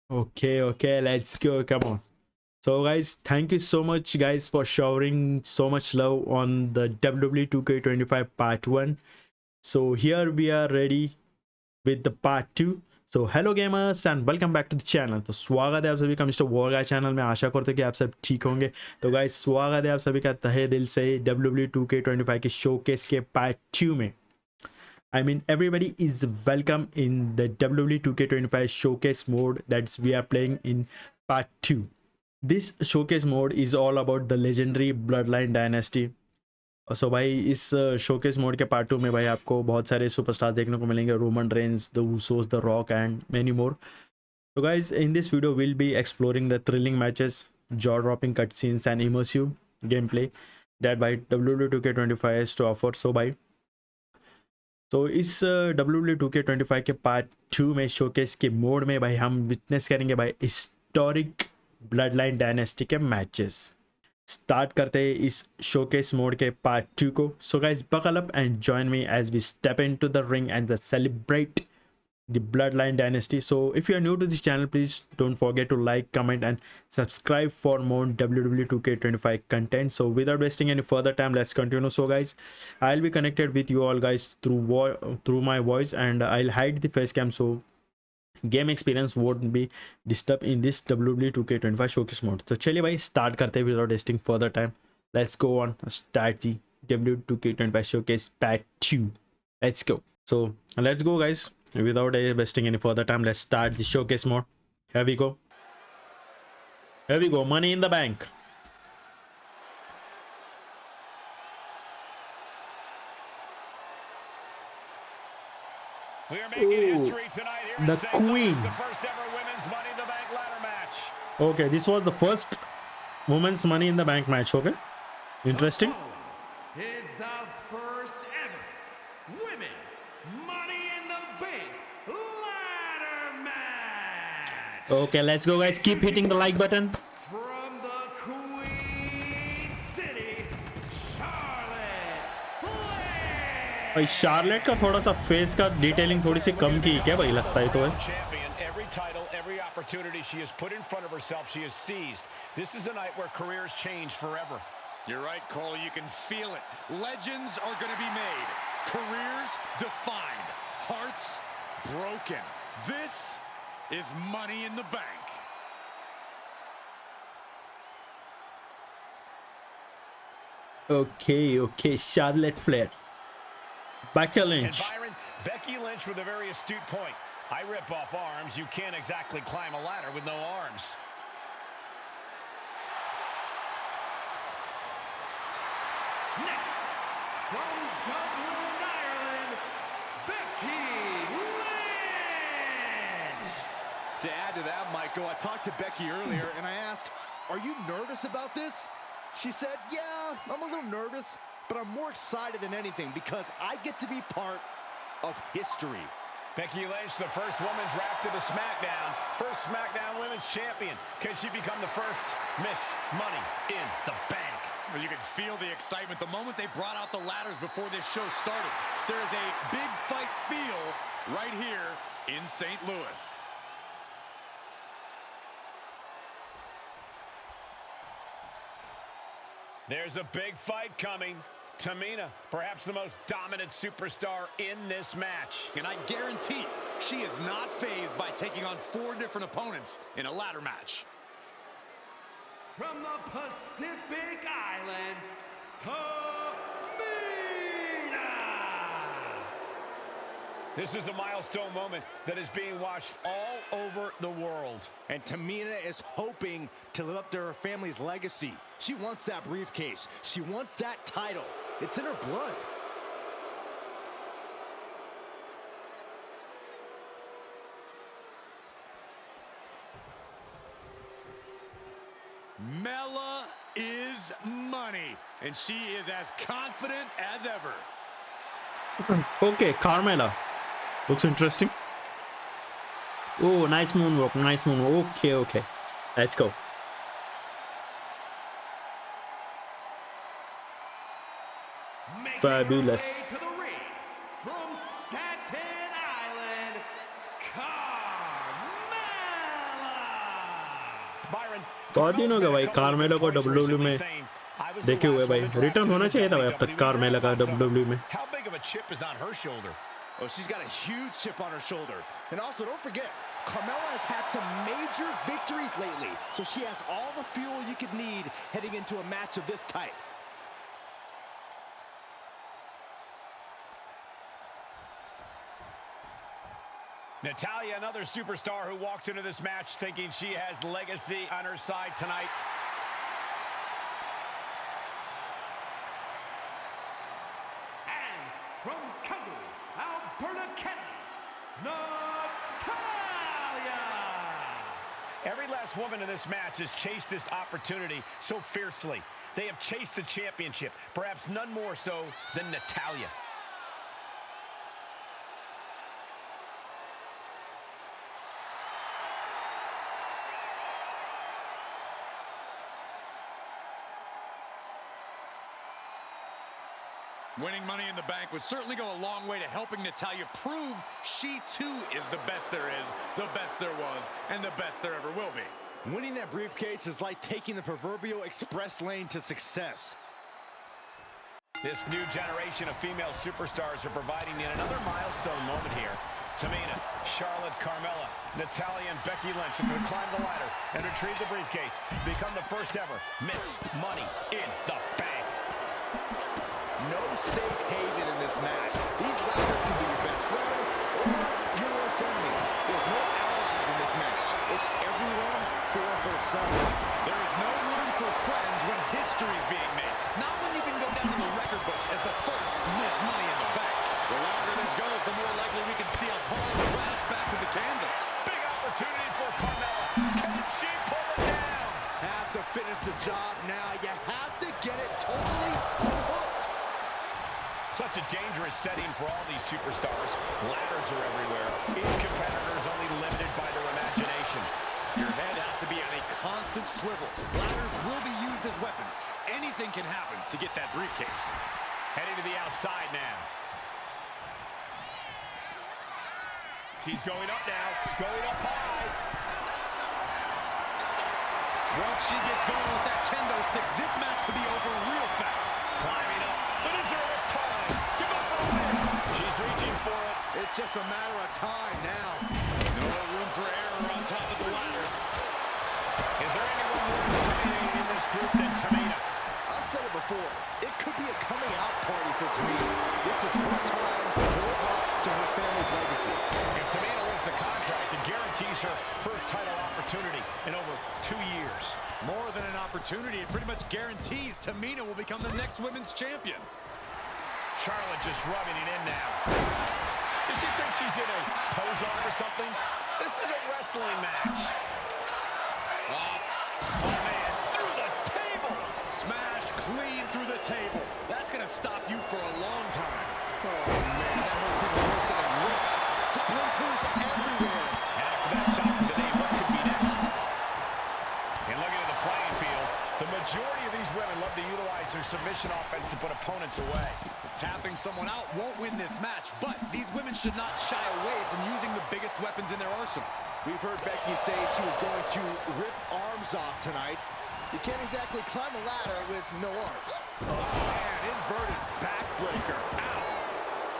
Okay, let's go. Come on. So, guys, thank you so much, guys, for showering so much love on the WWE 2k25 part 1. So, here we are ready with the part 2. So hello gamers and welcome back to the channel. तो स्वागत है आप सभी का mister war गाय channel में। आशा करते हैं कि आप सब ठीक होंगे। तो गाइस स्वागत है आप सभी का तहे दिल से WWE 2k25 के शोकेस के पार्ट 2 में। I mean, everybody is welcome in the WWE 2k25 showcase mode that's we are playing in part 2. This showcase mode is all about the legendary Bloodline Dynasty. सो भाई इस showcase mode के part 2 में भाई आपको बहुत सारे superstar देखने को मिलेंगे, Roman Reigns, the Usos, the Rock and many more. तो guys in this video will be exploring the thrilling matches, jaw dropping cutscenes and immersive gameplay that भाई WWE 2k25 has to offer. So भाई तो इस WWE 2k25 के part 2 में showcase के mode में भाई हम विटनेस करेंगे भाई हिस्टोरिक ब्लड लाइन डायनेस्टी के मैचेस। स्टार्ट करते हैं इस शोकेस मोड के पार्ट 2 को। So guys buckle up and join me as we step into the ring and celebrate the bloodline dynasty. So if you are new to this channel, please don't forget to like, comment and subscribe for more WWE 2k25 content. So without wasting any further time, let's continue. So guys, I'll be connected with you all guys through my voice, and I'll hide the face cam so game experience vote be disturb in this WWE 2k25 showcase mode. तो चलिए भाई start करते हैं without wasting further time. Let's go on start the WWE 2k25 showcase part 2। Let's go. So let's go guys without wasting any further time. Let's start the showcase mode. Here we go. Here we go. Money in the bank. We are making history tonight here the Queen. The first ever women's Money in the Bank ladder match. Okay, this was the first women's Money in the Bank match. Okay, interesting. Is the first ever women's Money in the Bank ladder match. Okay, let's go, guys. Keep hitting the like button. From the Queen City, Charlotte. भाई Charlotte का थोड़ा सा face का detailing थोड़ी सी कम की क्या भाई लगता है तो है। Every title, every opportunity she has put in front of herself, she has seized. This is a night where careers change forever. You're right, Cole. You can feel it. Legends are going to be made. Careers defined. Hearts broken. This is Money in the Bank. Okay. Charlotte Flair. Becky Lynch. And Byron, Becky Lynch with a very astute point. I rip off arms. You can't exactly climb a ladder with no arms. Next, from Dublin, Ireland, Becky Lynch. To add to that, Michael, I talked to Becky earlier and I asked, are you nervous about this? She said, yeah, I'm a little nervous, but I'm more excited than anything because I get to be part of history. Becky Lynch, the first women's rap to the SmackDown. First SmackDown Women's Champion. Can she become the first Miss Money in the Bank? Well, you could feel the excitement the moment they brought out the ladders before this show started. There is a big fight feel right here in St. Louis. There's a big fight coming. Tamina, perhaps the most dominant superstar in this match. And I guarantee she is not fazed by taking on 4 different opponents in a ladder match. From the Pacific Islands, Tamina! This is a milestone moment that is being watched all over the world. And Tamina is hoping to live up to her family's legacy. She wants that briefcase. She wants that title. It's in her blood. Mella is money, and she is as confident as ever. Okay, Carmella. Looks interesting. Oh, nice moonwalk, nice moonwalk. Okay. Let's go. Fabulous. From Staten Island, Carmella. बहुत दिन हो गया भाई Carmella को WWE में देखे हुए भाई। रिटर्न होना चाहिए था भाई अब तक कार्मेला का WWE में। How big of a chip is on her shoulder? Oh, she's got a huge chip on her shoulder. And also, don't forget, Carmella has had some major victories lately, so she has all the fuel you could need heading into a match of this type. Natalya, another superstar who walks into this match thinking she has legacy on her side tonight. And from Calgary, Alberta, Canada, Natalya! Every last woman in this match has chased this opportunity so fiercely. They have chased the championship, perhaps none more so than Natalya. Winning Money in the Bank would certainly go a long way to helping Natalya prove she too is the best there is, the best there was, and the best there ever will be. Winning that briefcase is like taking the proverbial express lane to success. This new generation of female superstars are providing yet another milestone moment here. Tamina, Charlotte, Carmella, Natalya, and Becky Lynch are going to climb the ladder and retrieve the briefcase, become the first ever Miss Money in the Bank. No safe haven in this match. These ladders can be your best friend or your worst enemy. There's no allies in this match. It's everyone for herself. There is no room for friends when history is being made. Not when you can go down in the record books as the first Miss Money in the Bank. The longer this goes, the more likely we can see a hard crash back to the canvas. Big opportunity for Carmella. Can she pull it down? Have to finish the job now. You have to get it totally hooked. Such a dangerous setting for all these superstars. Ladders are everywhere. Each competitor is only limited by their imagination. Your head has to be on a constant swivel. Ladders will be used as weapons. Anything can happen to get that briefcase. Heading to the outside now. He's going up now. Going up high. Once she gets going with that kendo stick, this match could be over real fast. Climbing up. But is there enough time to go for a win? She's reaching for it. It's just a matter of time now. No room for error on top of the ladder. Is there anyone more intimidating in this group than Tamina? I've said it before. It could be a coming out party for Tamina. This is her time to live up to her family's legacy. If Tamina wins the contract, it guarantees her first title opportunity in over 2 years. More than an opportunity, it pretty much guarantees Tamina will become the next women's champion. Charlotte just rubbing it in now. Does she think she's in a pose-off or something? This is a wrestling match. Oh, man, through the table. Smash clean through the table. That's going to stop you for a long time. Oh, man, that hurts even worse than it looks. Splinters everywhere. And after that shot to the knee, what could be next? And looking at the playing field, the majority of these women love to utilize their submission offense to put opponents away. Tapping someone out won't win this match, but these women should not shy away from using the biggest weapons in their arsenal. We've heard Becky say she was going to rip arms off tonight. You can't exactly climb a ladder with no arms. Oh, man, inverted backbreaker. Ow.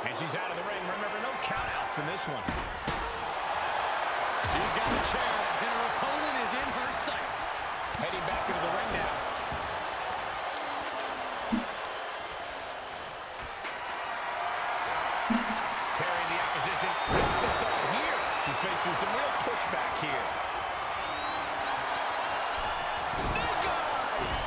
And she's out of the ring. Remember, no countouts in this one. She's got a chair, and her opponent is in her sights. Heading back into the ring now. Carrying the opposition. What's the thought here? She's facing some real pushback here. Snake eyes!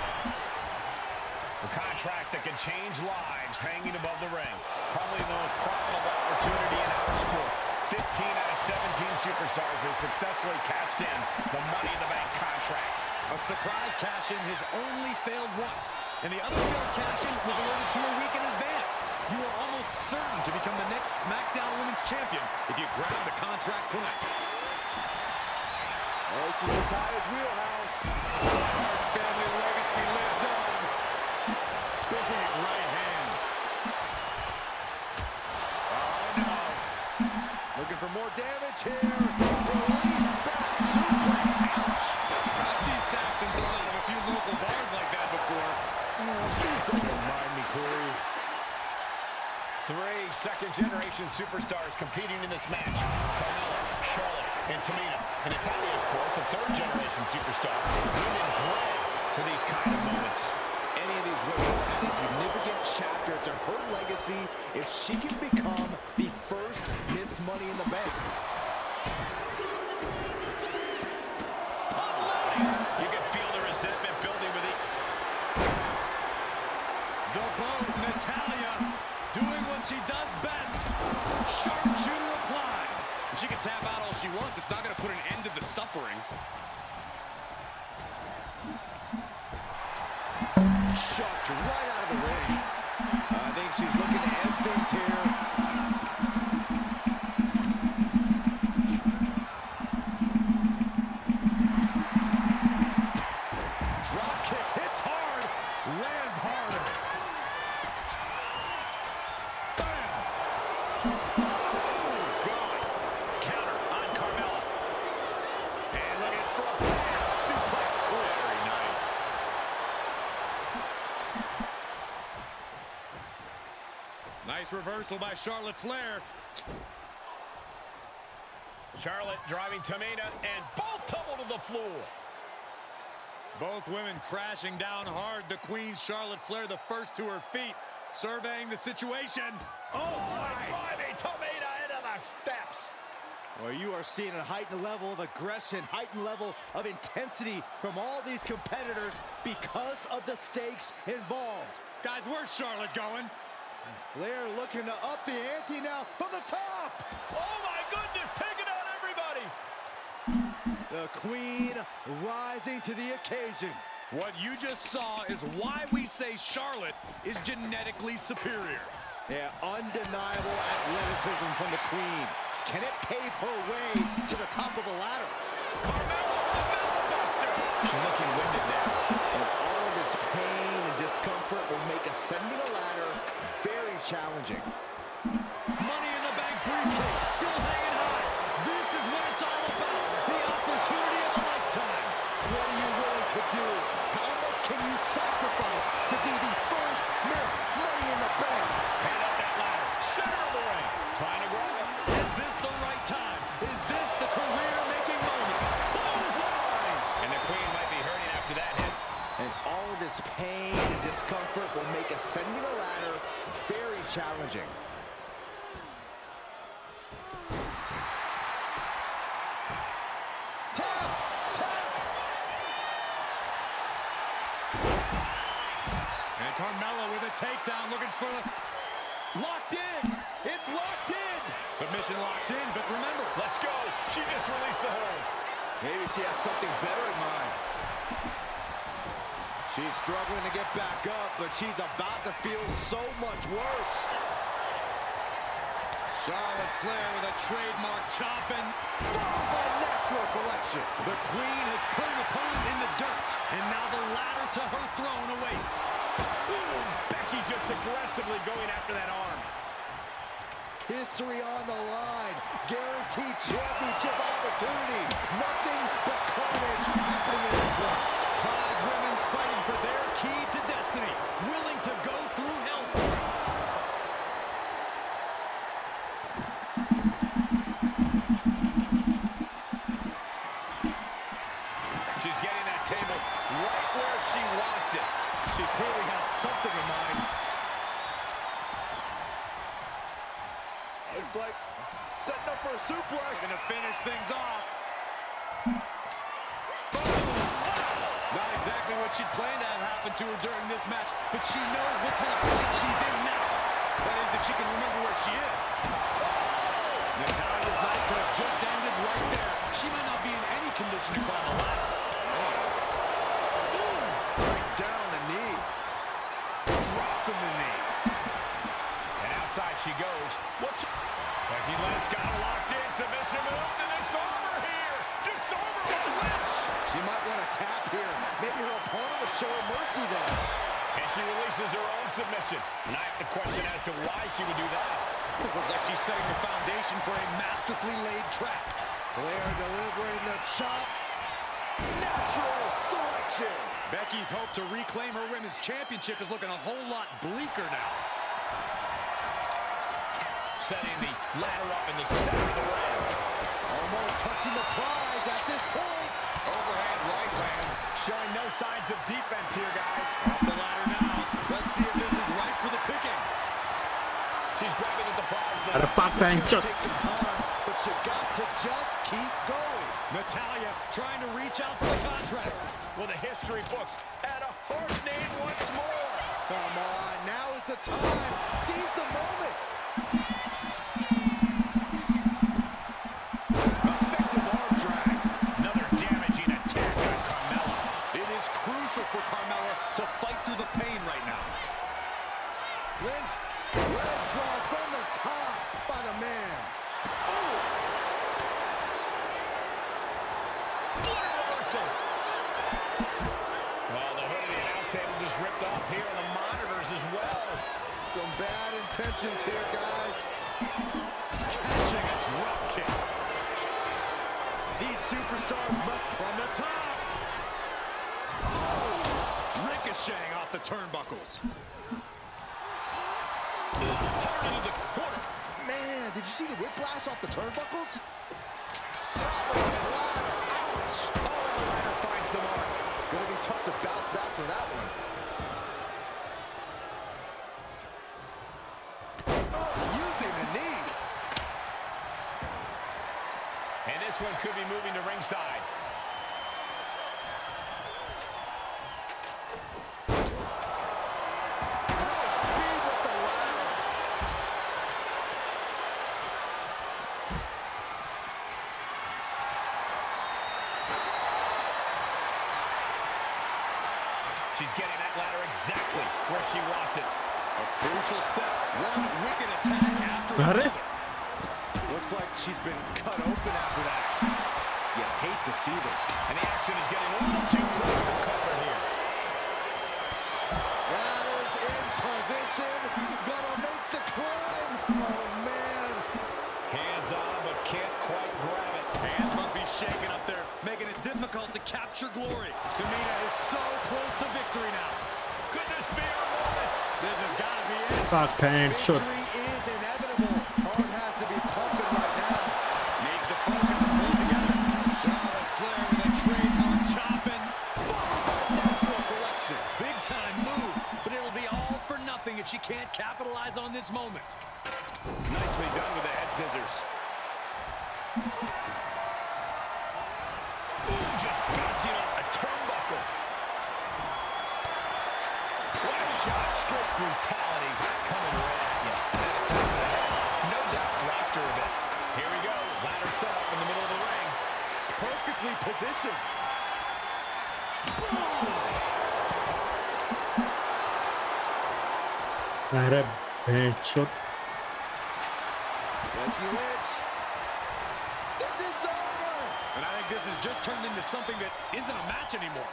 A contract that can change lives hanging above the ring. Probably the most profitable opportunity in our sport. 15 out of 17 superstars have successfully cashed in the Money in the Bank contract. A surprise cash-in has only failed once, and the other failed cash-in was awarded to a week in advance. You are almost certain to become the next SmackDown Women's Champion if you grab the contract tonight. Oh, this is Natalya's wheelhouse. Our family legacy lives on. Big right hand. Oh, no. Looking for more damage here. Release back suplex. Ouch. I see superstars competing in this match. Carmella, Charlotte, and Tamina. And Natalia, of course, a third-generation superstar. Women bred for these kind of moments. Any of these women will add a significant chapter to her legacy if she can become the first Miss Money in the Bank. You can feel the resentment building with The boat, Natalia, doing what she does best. Sharpshooter applied. She can tap out all she wants. It's not going to put an end to the suffering. Chucked right out of the ring. I think she's looking to end things here. Drop kick hits hard, lands harder. Bam! Oh, God. counter on Carmella. And look at front suplex. Very nice. Nice reversal by Charlotte Flair. Charlotte driving Tamina, and both tumble to the floor. Both women crashing down hard. The Queen, Charlotte Flair, the first to her feet, surveying the situation. Oh my, driving Tamina into the steps. Well, you are seeing a heightened level of aggression, heightened level of intensity from all these competitors because of the stakes involved. Guys, where's Charlotte going? Flair looking to up the ante now from the top. Oh my goodness, taking out everybody. The Queen rising to the occasion. What you just saw is why we say Charlotte is genetically superior. Yeah, undeniable athleticism from the Queen. Can it pave her way to the top of the ladder? She's looking winded now. And all of this pain and discomfort will make ascending a ladder very challenging. Money in the Bank briefcase still hanging high. This is what it's all about. The opportunity of a lifetime. What are you willing to do? How much can you sacrifice to be the first Miss Money in the Bank? Hand up that ladder. Center of the ring. Trying to grab it. Is this the right time? Is this the career-making moment? Clothesline. And the Queen might be hurting after that hit. And all of this pain and discomfort will make ascending a ladder very challenging. Tap! Tap! And Carmella with a takedown, looking for the... Locked in! It's locked in! Submission locked in, but remember... Let's go. She just released the hold. Maybe she has something better in mind. She's struggling to get back up, but she's about to feel so much worse. Charlotte Flair with a trademark chop and... Followed by natural selection. The Queen has put an opponent in the dirt, and now the ladder to her throne awaits. Ooh, Becky just aggressively going after that arm. History on the line. Guaranteed championship opportunity. Nothing but carnage happening in this one. 5 women fighting for their key to destiny, willing to go through hell. She's getting that table right where she wants it. She clearly has something in mind. Looks like setting up for a suplex. Gonna finish things off. Not exactly what she'd planned to have happen to her during this match, but she knows what kind of fight she's in now. That is, if she can remember where she is. Natalia's night could have just ended right there. She might not be in any condition to climb a ladder. Right down the knee. Dropping the knee. And outside she goes. What's... Becky Lynch got it locked in. Submission move to disarmer here. Disarmer by Lynch. She might want to tap here. Maybe her opponent will show her mercy there. And she releases her own submission. And I have to question as to why she would do that. This looks like she's setting the foundation for a masterfully laid trap. Flair delivering the chop. Natural selection. Becky's hope to reclaim her women's championship is looking a whole lot bleaker now. setting the ladder up in the center of the ring. Almost touching the prize at this point. Overhand right lands. Showing no signs of defense here, guys. Off the ladder now. Let's see if this is right for the picking. She's grabbing at the prize now. Ada pak pencet. Take some time, but you got to just keep going. Natalya trying to reach out for the contract. Well, the history books at a hard name once more. Come on, now is the time. Seize the moment. Effective arm drag. Another damaging attack on Carmella. It is crucial for Carmella to fight through the pain right now. Lynch, leg draw from the top by the man. Oh! What a reversal. Well, the hood of the announce table just ripped off here on the monitors as well. Some bad intentions here, guys. Catching a drop kick. These superstars must From the top. Oh! Ricocheting off the turnbuckles. Hard into the corner. Man, did you see the whiplash off the turnbuckles? Oh, and the ladder finds the mark. Gonna be tough to bounce back from that one. Oh, using the knee. And this one could be moving to ringside. Full speed with the ladder. She's getting that ladder exactly where she wants it. A crucial step. One wicked attack after Are another. Looks like she's been cut open after that. You hate to see this. And the action is getting a little too close for comfort here. Ladder's in position. Gonna make the climb. Oh, man. Hands on, but can't quite grab it. Hands must be shaking up there, making it difficult to capture glory. Tamina is so close to victory now. Could this be our moment? This has got to be it. Pak pencet. Victory is inevitable. Heart has to be pumping right now. Needs to focus and pull together. Charlotte Flair with a trademark chopping. Natural selection. Big time move, but it'll be all for nothing if she can't capitalize on this moment. Nicely done with the head scissors. Ooh, just bouncing off the turnbuckle. What a shot. Straight brutality coming right at you. That attack to the head. No doubt rocked her a bit. Here we go. Ladder set up in the middle of the ring. Perfectly positioned. Ada pencet. Becky Lynch. This is over. And I think this has just turned into something that isn't a match anymore.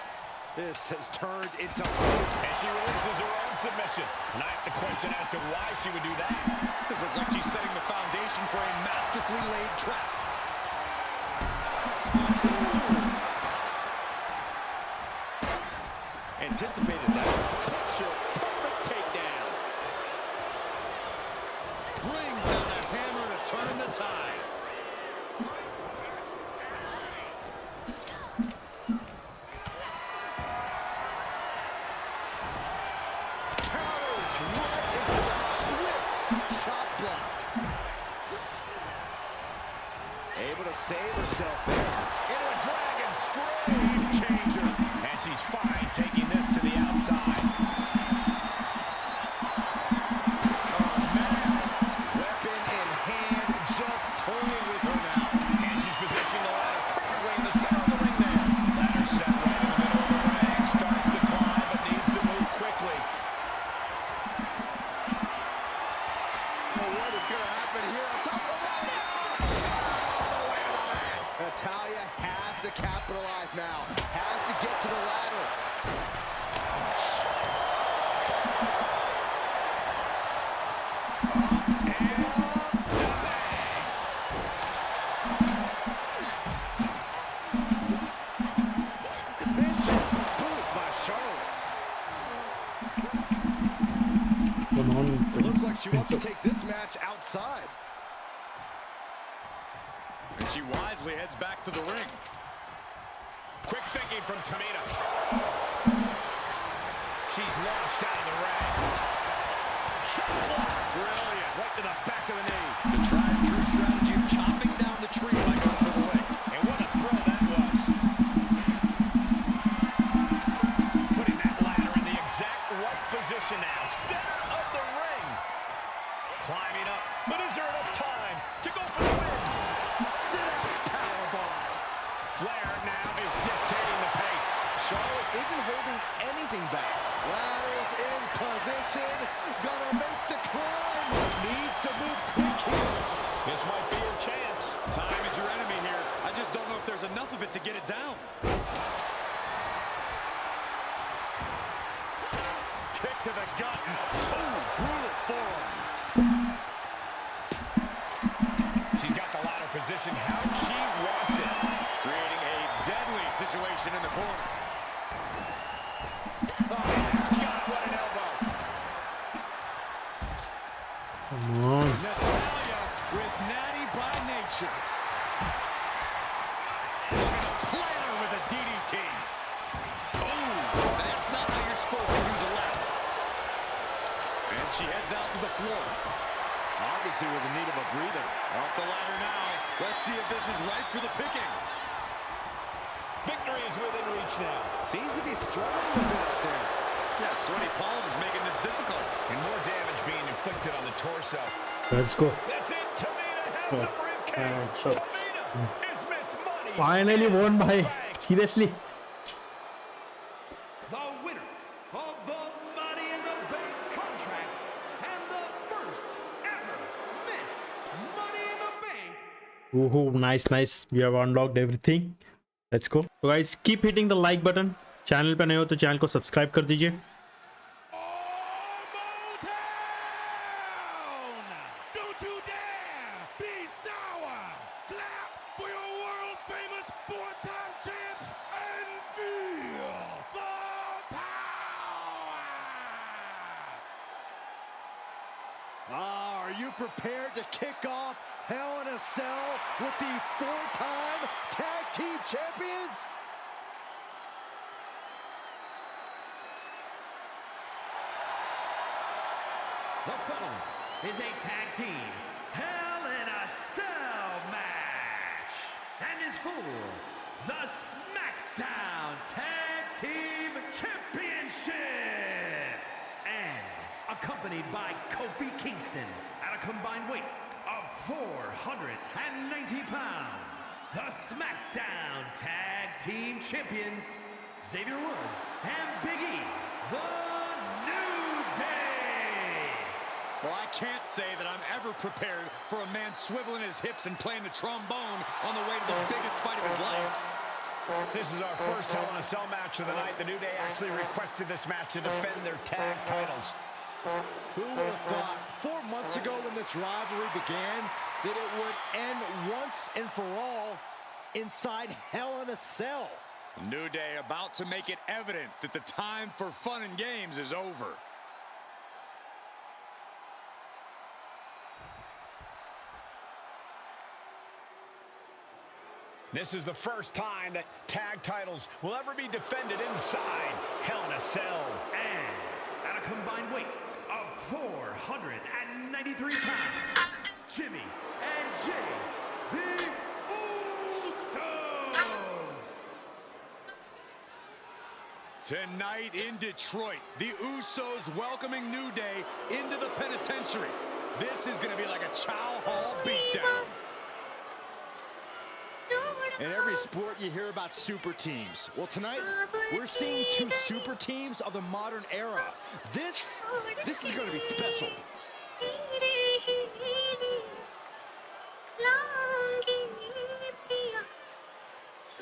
This has turned into And she releases her own submission. And I have to question as to why she would do that. This looks like she's setting the foundation for a masterfully laid trap. anticipated that. Picture perfect takedown. Brings down that hammer to turn the tide. Powers right into the swift chop block. Able to save herself there. Into a dragon screw. Game changer. And she's fine taking this to the outside. Oh, man. Weapon in hand, just toying with her now. And she's positioning the ladder perfectly in the center of the ring there. Ladder set right in the middle of the ring. Starts to climb, but needs to move quickly. So what is going to happen here on top of the ladder? Natalya has to capitalize now. Has to get to the ladder. Vicious boot by Charlotte. Come on. Looks like she wants to take this match outside. And she wisely heads back to the ring. Quick thinking from Tamina. She's launched out of the ring. Brilliant. Right to the back of the knee. The tried and true strategy of chopping down the tree by going for the leg. And what a throw that was. Putting that ladder in the exact right position now. Center of the ring. Climbing up. But is there enough time to go for the win? Sit out powerbomb. Flair now is dictating the pace. Charlotte isn't holding anything back. Ladders in position. Gonna make the climb. Needs to move quick here. This might be your chance. Time is your enemy here. I just don't know if there's enough of it to get it down. Kick to the gut. Oh, brutal forearm. She's got the ladder positioned how she wants it. Creating a deadly situation in the corner. Oh, my God, what an elbow. Come on. Natalya with natty by nature. Looking to platter with a DDT. Oh, that's not how you're supposed to use a ladder. And she heads out to the floor. Obviously was in need of a breather. Off the ladder now. Let's see if this is right for the picking. Victory is within reach now. Seems to be struggling a bit up there. Yeah, sweaty palms making this difficult. And more damage being inflicted on the torso. Let's go. That's it. Tamina has the briefcase. so- Tamina is Miss Money. Finally won by. Seriously. The winner of the Money in the Bank contract and the first ever Miss Money in the Bank. Woohoo, nice. We have unlocked everything. Let's go. So guys, keep hitting the like button. Channel पे नए हो तो channel को subscribe कर दीजिए. Don't you dare be sour. Clap for your world famous four-time champs and feel the power. Are you prepared to kick off Hell in a Cell with the four-time tag team champions? The following is a tag team Hell in a Cell match and is for the SmackDown Tag Team Championship and accompanied by Kofi Kingston at a combined weight of 490 pounds. The SmackDown Tag Team Champions Xavier Woods and Big E, the New Day. Well, I can't say that I'm ever prepared for a man swiveling his hips and playing the trombone on the way to the biggest fight of his life. This is our first Hell in a Cell match of the night. The New Day actually requested this match to defend their tag titles. Who would have thought 4 months ago when this rivalry began that it would end once and for all inside Hell in a Cell? New Day about to make it evident that the time for fun and games is over. This is the first time that tag titles will ever be defended inside Hell in a Cell. And at a combined weight of 493 pounds, Jimmy and Jay, the Usos. Tonight in Detroit, the Usos welcoming New Day into the penitentiary. This is going to be like a Chow Hall beatdown. In every sport, you hear about super teams. Well, tonight, we're seeing two super teams of the modern era. This is going to be special.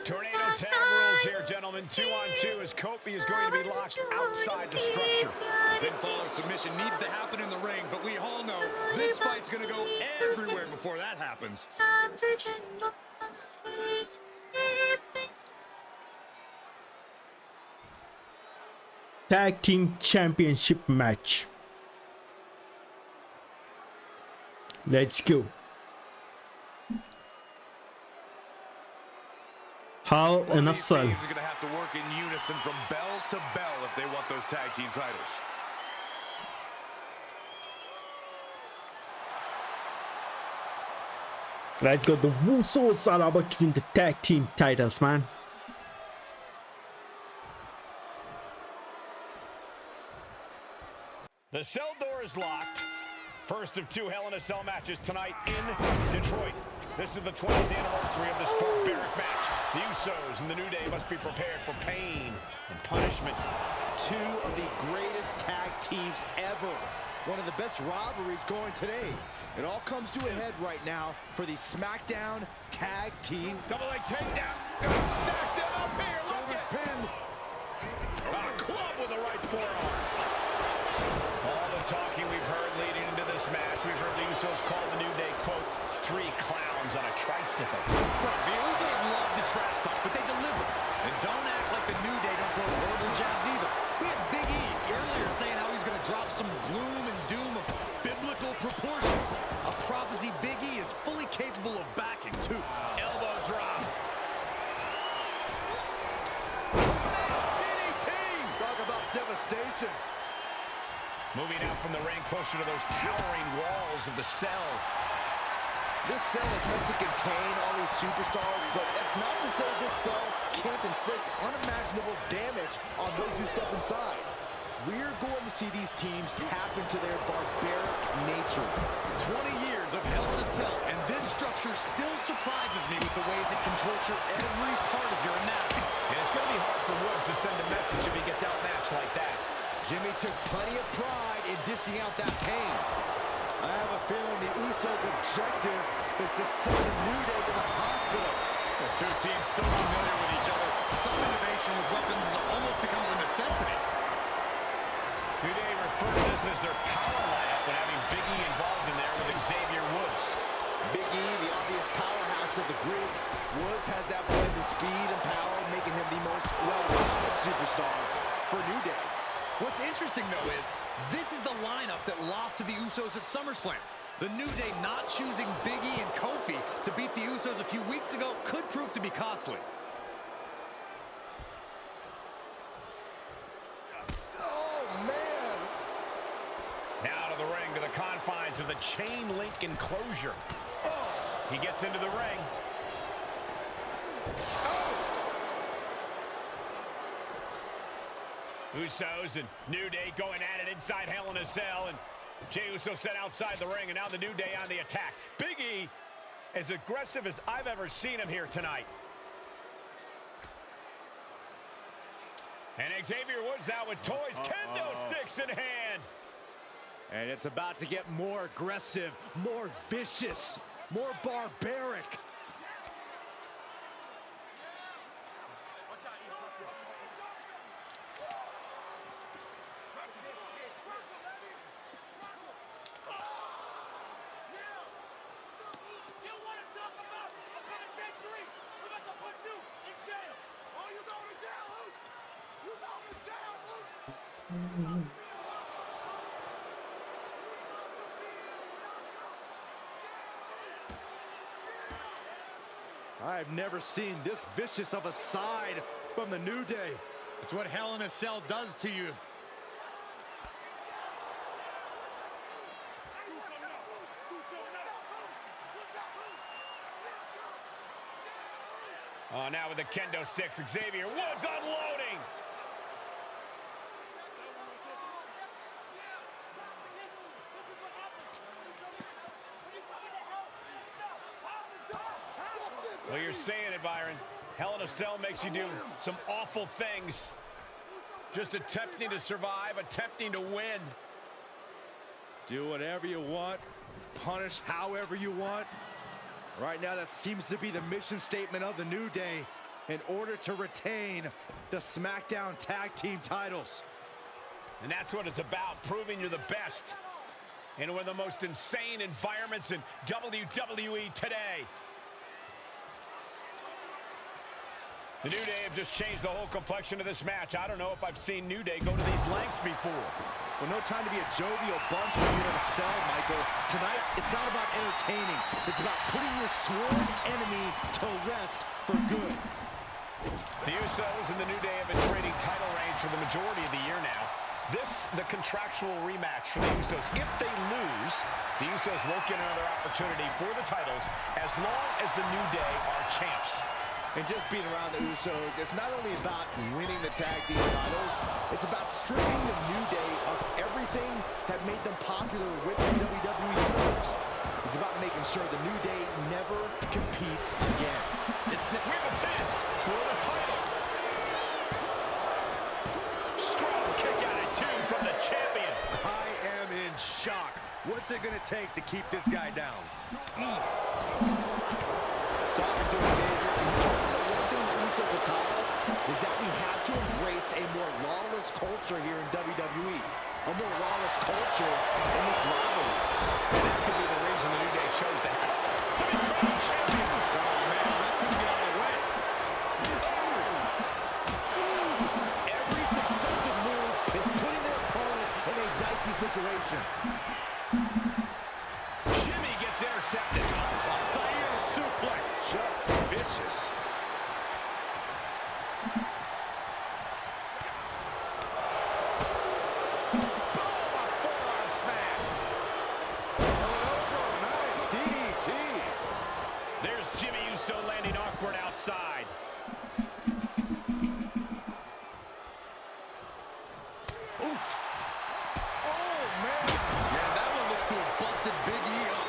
Tornado tag rules here, gentlemen. 2-on-2 as Kofi is going to be locked outside the structure. Pinfall or submission needs to happen in the ring, but we all know this fight's going to go everywhere before that happens. Tag Team Championship match. Let's go. Hal One and of these Asal. teams is going to have to work in unison from bell to bell if they want those tag team titles. Let's go. The Usos are about to win the tag team titles, man. The cell door is locked. First of two Hell in a Cell matches tonight in Detroit. This is the 20th anniversary of this barbaric match. The Usos and the New Day must be prepared for pain and punishment. Two of the greatest tag teams ever. One of the best rivalries going today. It all comes to a head right now for the SmackDown Tag Team. Double leg takedown. Gonna stack that up here. Look at pin. A club with the right forearm. All the talking we've heard leading into this match, we've heard the Usos call the New Day, quote, three clowns on a tricycle. Right, the Usos love to trash talk, but they deliver. And don't act like the New Day don't throw verbal jabs either. We had Big E earlier saying how he's going to drop some gloom and doom of biblical proportions. A prophecy Big E is fully capable of backing, too. Elbow drop. DDT! Talk about devastation. Moving out from the ring closer to those towering walls of the cell. This cell is meant to contain all these superstars, but that's not to say this cell can't inflict unimaginable damage on those who step inside. We're going to see these teams tap into their barbaric nature. 20 years of Hell in a Cell, and this structure still surprises me with the ways it can torture every part of your anatomy. And it's going to be hard for Woods to send a message if he gets outmatched like that. Jimmy took plenty of pride in dishing out that pain. I have a feeling the Usos' objective is to send the New Day to the hospital. The two teams so familiar with each other, some innovation with weapons almost becomes a necessity. New Day refer to this as their power lineup when having Big E involved in there with Xavier Woods. Big E, the obvious powerhouse of the group. Woods has that blend of speed and power, making him the most well-rounded superstar for New Day. What's interesting, though, is this is the lineup that lost to the Usos at SummerSlam. The New Day not choosing Big E and Kofi to beat the Usos a few weeks ago could prove to be costly. Oh, man! Now to the ring, to the confines of the chain link enclosure. Oh, he gets into the ring. Usos and New Day going at it inside Hell in a Cell, and Jey Uso sent outside the ring, and now the New Day on the attack. Big E, as aggressive as I've ever seen him here tonight. And Xavier Woods now with toys, kendo sticks in hand. And it's about to get more aggressive, more vicious, more barbaric. I've never seen this vicious of a side from the New Day. It's what Hell in a Cell does to you. Oh, now with the kendo sticks, Xavier Woods unloading. Well, you're saying it, Byron. Hell in a Cell makes you do some awful things. Just attempting to survive, attempting to win. Do whatever you want, punish however you want. Right now, that seems to be the mission statement of the New Day in order to retain the SmackDown Tag Team titles. And that's what it's about, proving you're the best in one of the most insane environments in WWE today. The New Day have just changed the whole complexion of this match. I don't know if I've seen New Day go to these lengths before. Well, no time to be a jovial bunch when you're in a cell, Michael. Tonight, it's not about entertaining. It's about putting your sworn enemy to rest for good. Usos and the New Day have been trading title reigns for the majority of the year now. This, the contractual rematch for the Usos. If they lose, the Usos won't get another opportunity for the titles as long as the New Day are champs. And just being around the Usos, it's not only about winning the tag team titles, it's about stripping the New Day of everything that made them popular with the WWE Universe. It's about making sure the New Day never competes again. It's with a pin for the title. Strong kick out at 2 from the champion. I am in shock. What's it going to take to keep this guy down? Talking to Xavier, he told me that one thing that Usos have taught us is that we have to embrace a more lawless culture here in WWE. A more lawless culture in this rivalry. And that could be the reason the New Day chose that. To be crowned champion. Oh, man, that couldn't get out of the way. Every successive move is putting their opponent in a dicey situation. Jimmy gets intercepted. A Zaire suplex. Just vicious. Boom, a forearm smack. Over, nice DDT. There's Jimmy Uso landing awkward outside. Oof. Oh, man. Yeah, that one looks to have busted Big E up.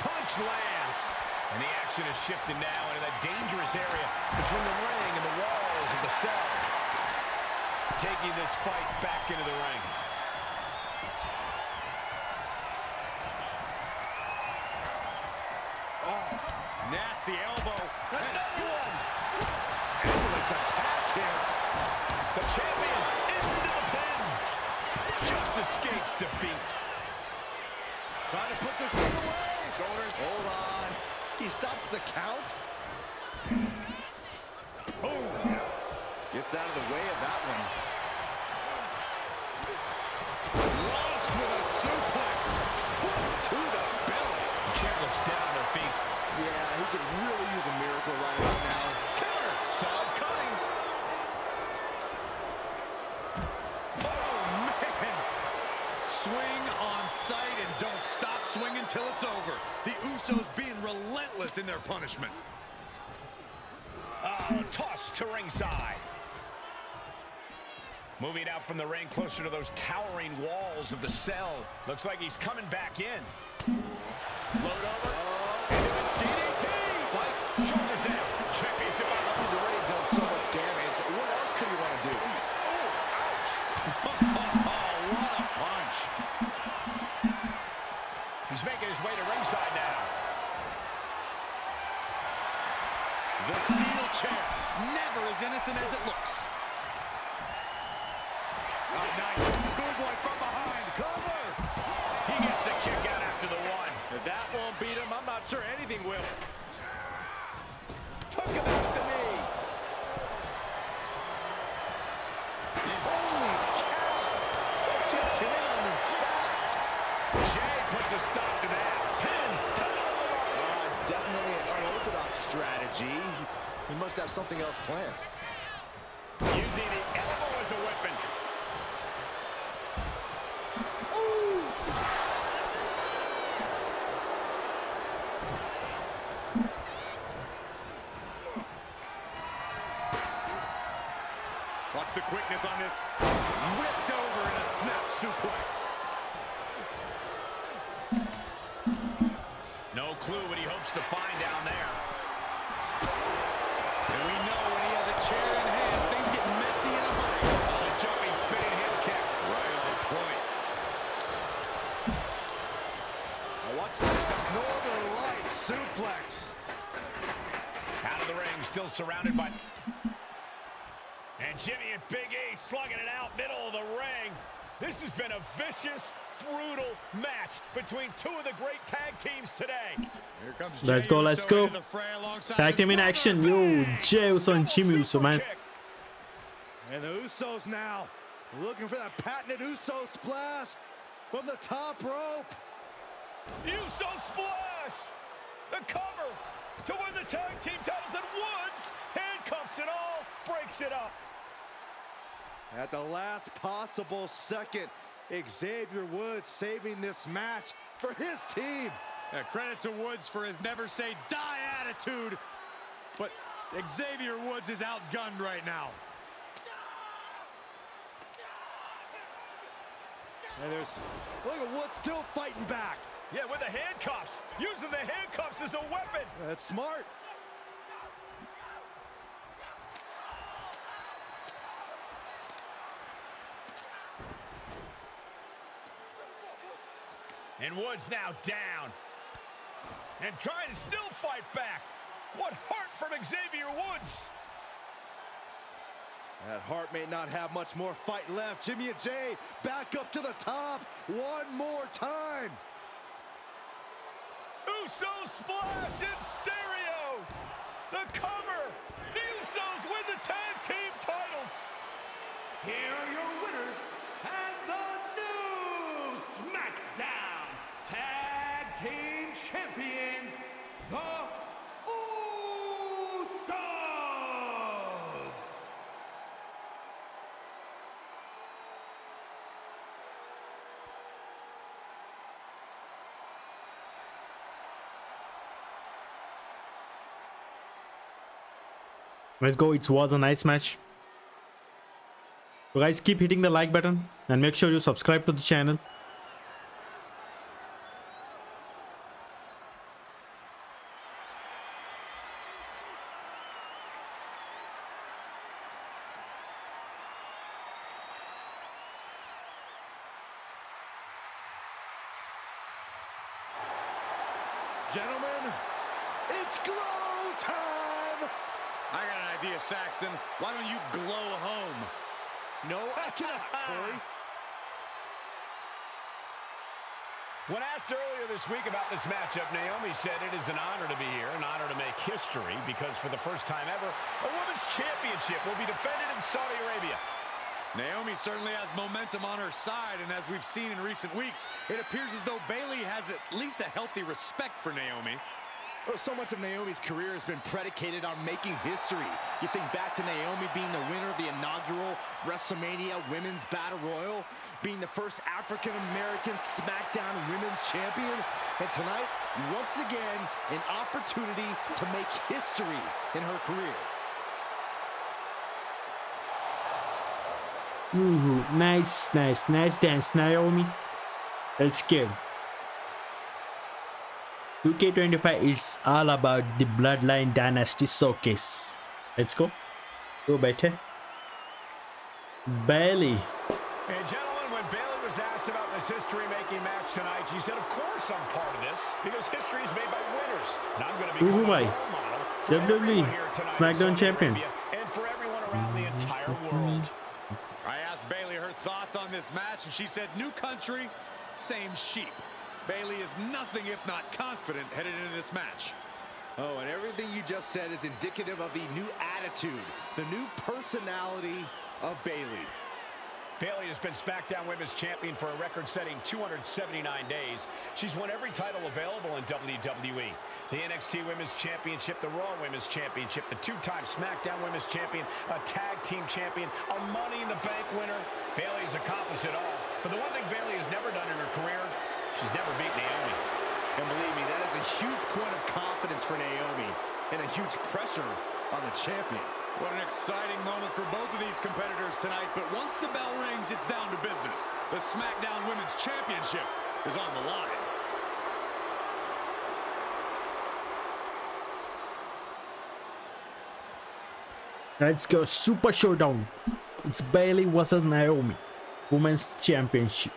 Punch lands. And the action is shifted now into that dangerous area between the ring and the walls of the cell. Taking this fight back into the ring. Oh, nasty elbow. Another one. Endless attack here. The champion into the pin. Just escapes defeat. Trying to put this thing away. Shoulders. Hold on. He stops the count. Boom. Gets out of the way of that one. Launched with a suplex. Foot to the belly. The champ looks down on their feet. Yeah, he could really use a miracle right about now. Killer. Saw it coming. Oh, man. Swing on sight and don't stop swinging till it's over. The Usos being relentless in their punishment. Tossed to ringside. Moving out from the ring closer to those towering walls of the cell. Looks like he's coming back in. Float over. Into the DDT. Fight. Shoulders down. Championship on. He's already done so much damage. What else could he want to do? Oh, ouch. Oh, what a punch. He's making his way to ringside now. The steel chair, never as innocent as it looks. Oh, nice. Schoolboy from behind. Cover. He gets the kick out after the one. If that won't beat him, I'm not sure anything will. Took him out the knee. Holy cow. That shit came in on him fast. Jay puts a stop to that. Pin. Definitely an unorthodox strategy. He must have something else planned. Using the elbow as a weapon. Watch the quickness on this. Whipped over in a snap suplex. No clue what he hopes to find down there. And we know when he has a chair in hand, things get messy in a hurry. Oh, jumping spinning heel kick. Right on point. Now watch this Northern Lights suplex. Out of the ring, still surrounded by... And Jimmy and Big E slugging it out middle of the ring. This has been a vicious, brutal match between two of the great tag teams today. Here comes Let's Jey go, Uso let's go. into the fray alongside Tag his team in brother. action. Yo, Jey Uso and Jimmy Uso, man. Kick. And the Usos now looking for that patented Uso splash from the top rope. Uso splash. The cover to win the tag team titles at Woods. breaks it up. At the last possible second, Xavier Woods saving this match for his team. Yeah, credit to Woods for his never say die attitude, but Xavier Woods is outgunned right now. And look at Woods still fighting back. Yeah, with the handcuffs. Using the handcuffs as a weapon. That's smart. And Woods now down. And trying to still fight back. What heart from Xavier Woods. That Hart may not have much more fight left. Jimmy and Jay back up to the top one more time. Uso splash in stereo. The cover. The Usos win the tag team titles. Here are your winners and the new SmackDown Tag Team Champions, the Usos! Let's go. It was a nice match. So guys, keep hitting the like button and make sure you subscribe to the channel. Gentlemen, it's glow time! I got an idea, Saxton. Why don't you glow home? No, I cannot, Corey. When asked earlier this week about this matchup, Naomi said it is an honor to be here, an honor to make history, because for the first time ever, a women's championship will be defended in Saudi Arabia. Naomi certainly has momentum on her side, and as we've seen in recent weeks, it appears as though Bayley has at least a healthy respect for Naomi. Well, so much of Naomi's career has been predicated on making history. You think back to Naomi being the winner of the inaugural WrestleMania Women's Battle Royal, being the first African-American SmackDown Women's Champion, and tonight, once again, an opportunity to make history in her career. Nice dance, Naomi. Let's go. 2k25, it's all about the Bloodline Dynasty showcase. Let's go. Go better. Bayley. And gentlemen, when Bayley was asked about this history-making match tonight, she said, of course I'm part of this, because history is made by winners. And I'm going to become a role model for WWE everyone here tonight in SmackDown Saudi champion. Arabia and for everyone around the entire world. I asked Bayley her thoughts on this match, and she said, new country, same sheep. Bayley is nothing if not confident headed into this match. Oh, and everything you just said is indicative of the new attitude, the new personality of Bayley. Bayley has been SmackDown Women's Champion for a record-setting 279 days. She's won every title available in WWE. The NXT Women's Championship, the Raw Women's Championship, the two-time SmackDown Women's Champion, a Tag Team Champion, a Money in the Bank winner. Bayley has accomplished it all. But the one thing Bayley has never done in her career, she's never beat Naomi. And believe me, that is a huge point of confidence for Naomi and a huge pressure on the champion. What an exciting moment for both of these competitors tonight, but once the bell rings, it's down to business. The SmackDown Women's Championship is on the line. Let's go. Super Showdown. It's Bayley versus Naomi. Women's Championship.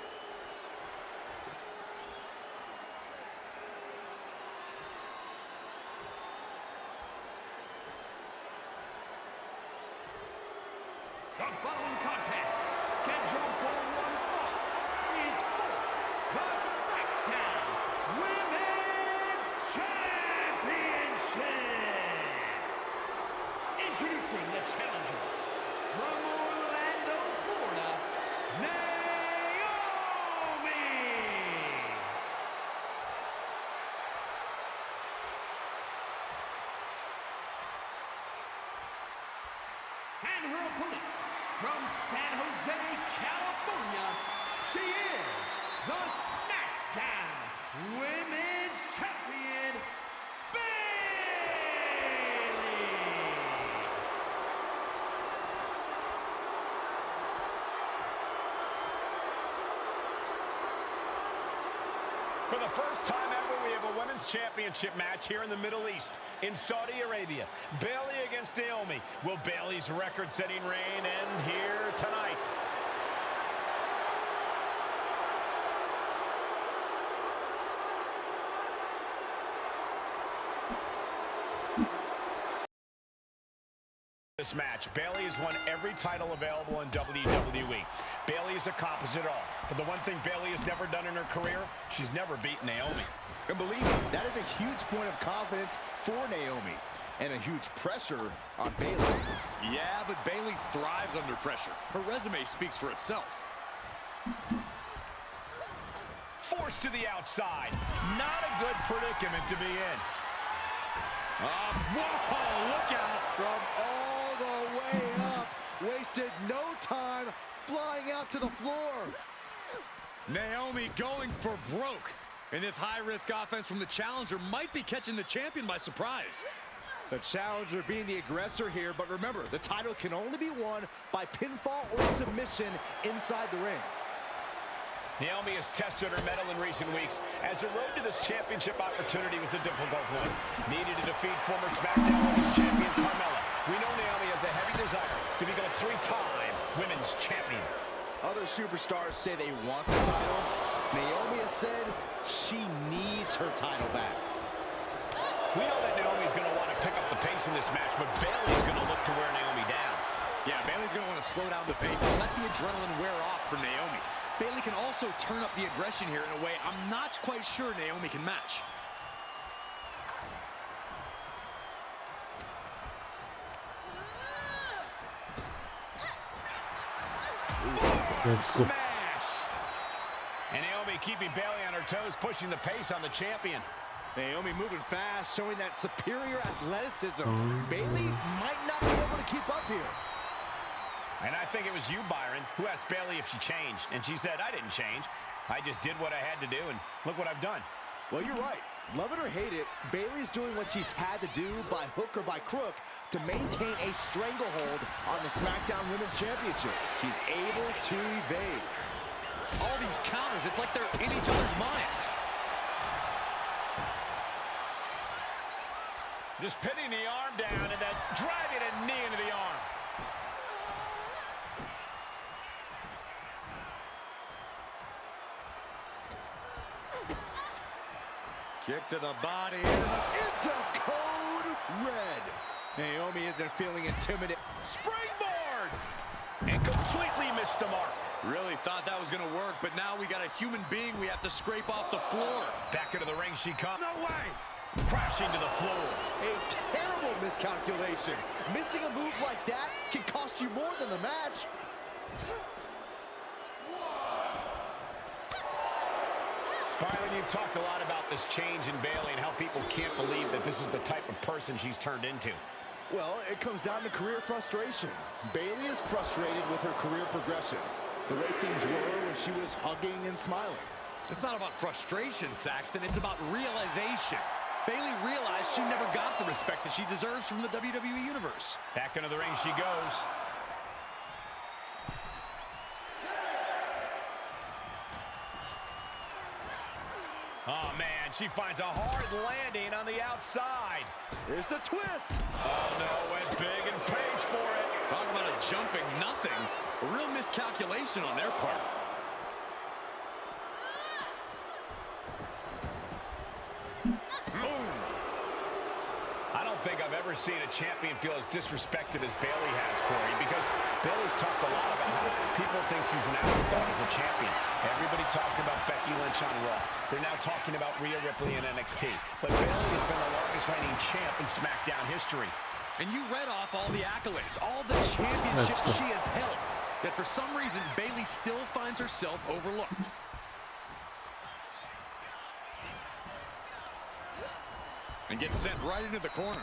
The following contest, scheduled for one fall, is for the SmackDown Women's Championship. Introducing the challenger from Orlando, Florida, Naomi. And her opponent, from San Jose, California, she is the SmackDown Women's Champion, Bayley! For the first time ever, we have a women's championship match here in the Middle East, in Saudi Arabia. Bayley against Naomi. Will Bayley's record-setting reign end here tonight? This match, Bayley has won every title available in WWE. Bayley has accomplished it all. But the one thing Bayley has never done in her career, she's never beaten Naomi. And believe me, that is a huge point of confidence for Naomi. And a huge pressure on Bayley. Yeah, but Bayley thrives under pressure. Her resume speaks for itself. Forced to the outside. Not a good predicament to be in. Whoa, look out. From all the way up. Wasted no time flying out to the floor. Naomi going for broke. And this high-risk offense from the challenger might be catching the champion by surprise. The challenger being the aggressor here, but remember, the title can only be won by pinfall or submission inside the ring. Naomi has tested her mettle in recent weeks, as the road to this championship opportunity was a difficult one. Needed to defeat former SmackDown Women's Champion Carmella. We know Naomi has a heavy desire to become a three-time Women's Champion. Other superstars say they want the title. Naomi has said she needs her title back. We know that Naomi's going to want to pick up the pace in this match, but Bayley's going to look to wear Naomi down. Yeah, Bayley's going to want to slow down the pace and let the adrenaline wear off for Naomi. Bayley can also turn up the aggression here in a way I'm not quite sure Naomi can match. Let's go. Smash! And Naomi keeping Bayley on her toes, pushing the pace on the champion. Naomi moving fast, showing that superior athleticism. Bayley might not be able to keep up here. And I think it was you, Byron, who asked Bayley if she changed. And she said, I didn't change. I just did what I had to do, and look what I've done. Well, you're right. Love it or hate it, Bayley's doing what she's had to do by hook or by crook to maintain a stranglehold on the SmackDown Women's Championship. She's able to evade. All these counters, it's like they're in each other's minds. Just pinning the arm down and then driving a knee into the arm. Kick to the body. Into code red. Naomi isn't feeling intimidated. Springboard! And completely missed the mark. Really thought that was going to work, but now we got a human being we have to scrape off the floor. Back into the ring she comes. No way! Crashing to the floor. A terrible miscalculation. Missing a move like that can cost you more than the match. Byron, you've talked a lot about this change in Bayley and how people can't believe that this is the type of person she's turned into. Well, it comes down to career frustration. Bayley is frustrated with her career progression. The way things were when she was hugging and smiling. It's not about frustration, Saxton. It's about realization. Bayley realized she never got the respect that she deserves from the WWE Universe. Back into the ring she goes. Oh, man, she finds a hard landing on the outside. Here's the twist. Oh, no, went big and pays for it. Talk about a jumping nothing. A real miscalculation on their part. Boom. I don't think I've ever seen a champion feel as disrespected as Bayley has, Corey, because Bayley's talked a lot about how people think she's an afterthought as a champion. Everybody talks about Becky Lynch on Raw. They're now talking about Rhea Ripley in NXT. But Bayley has been the longest reigning champ in SmackDown history. And you read off all the accolades, all the championships she has held. Yet for some reason, Bayley still finds herself overlooked. And gets sent right into the corner.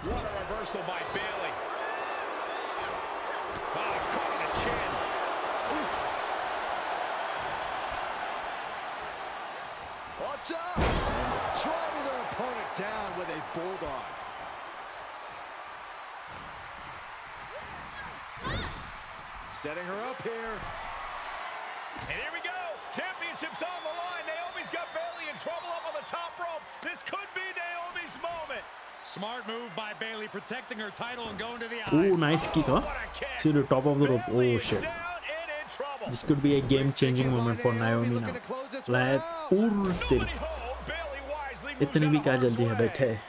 What a reversal by Bayley. chin. Oof. Watch out! Driving their opponent down with a bulldog. Setting her up here. And here we go. Championship's on the line. Naomi's got Bayley in trouble up on the top rope. This could be Naomi's moment. Smart move by Bayley, protecting her title and going to the eyes. Oh, nice kick, huh? What a kick. To the top of the rope. Bayley Oh, is shit. down and in trouble. This could be a game-changing moment for Naomi now. Like, Nobody home. Bayley wisely moves इतनी भी out क्या of harm's जल्दी है way. बैठे.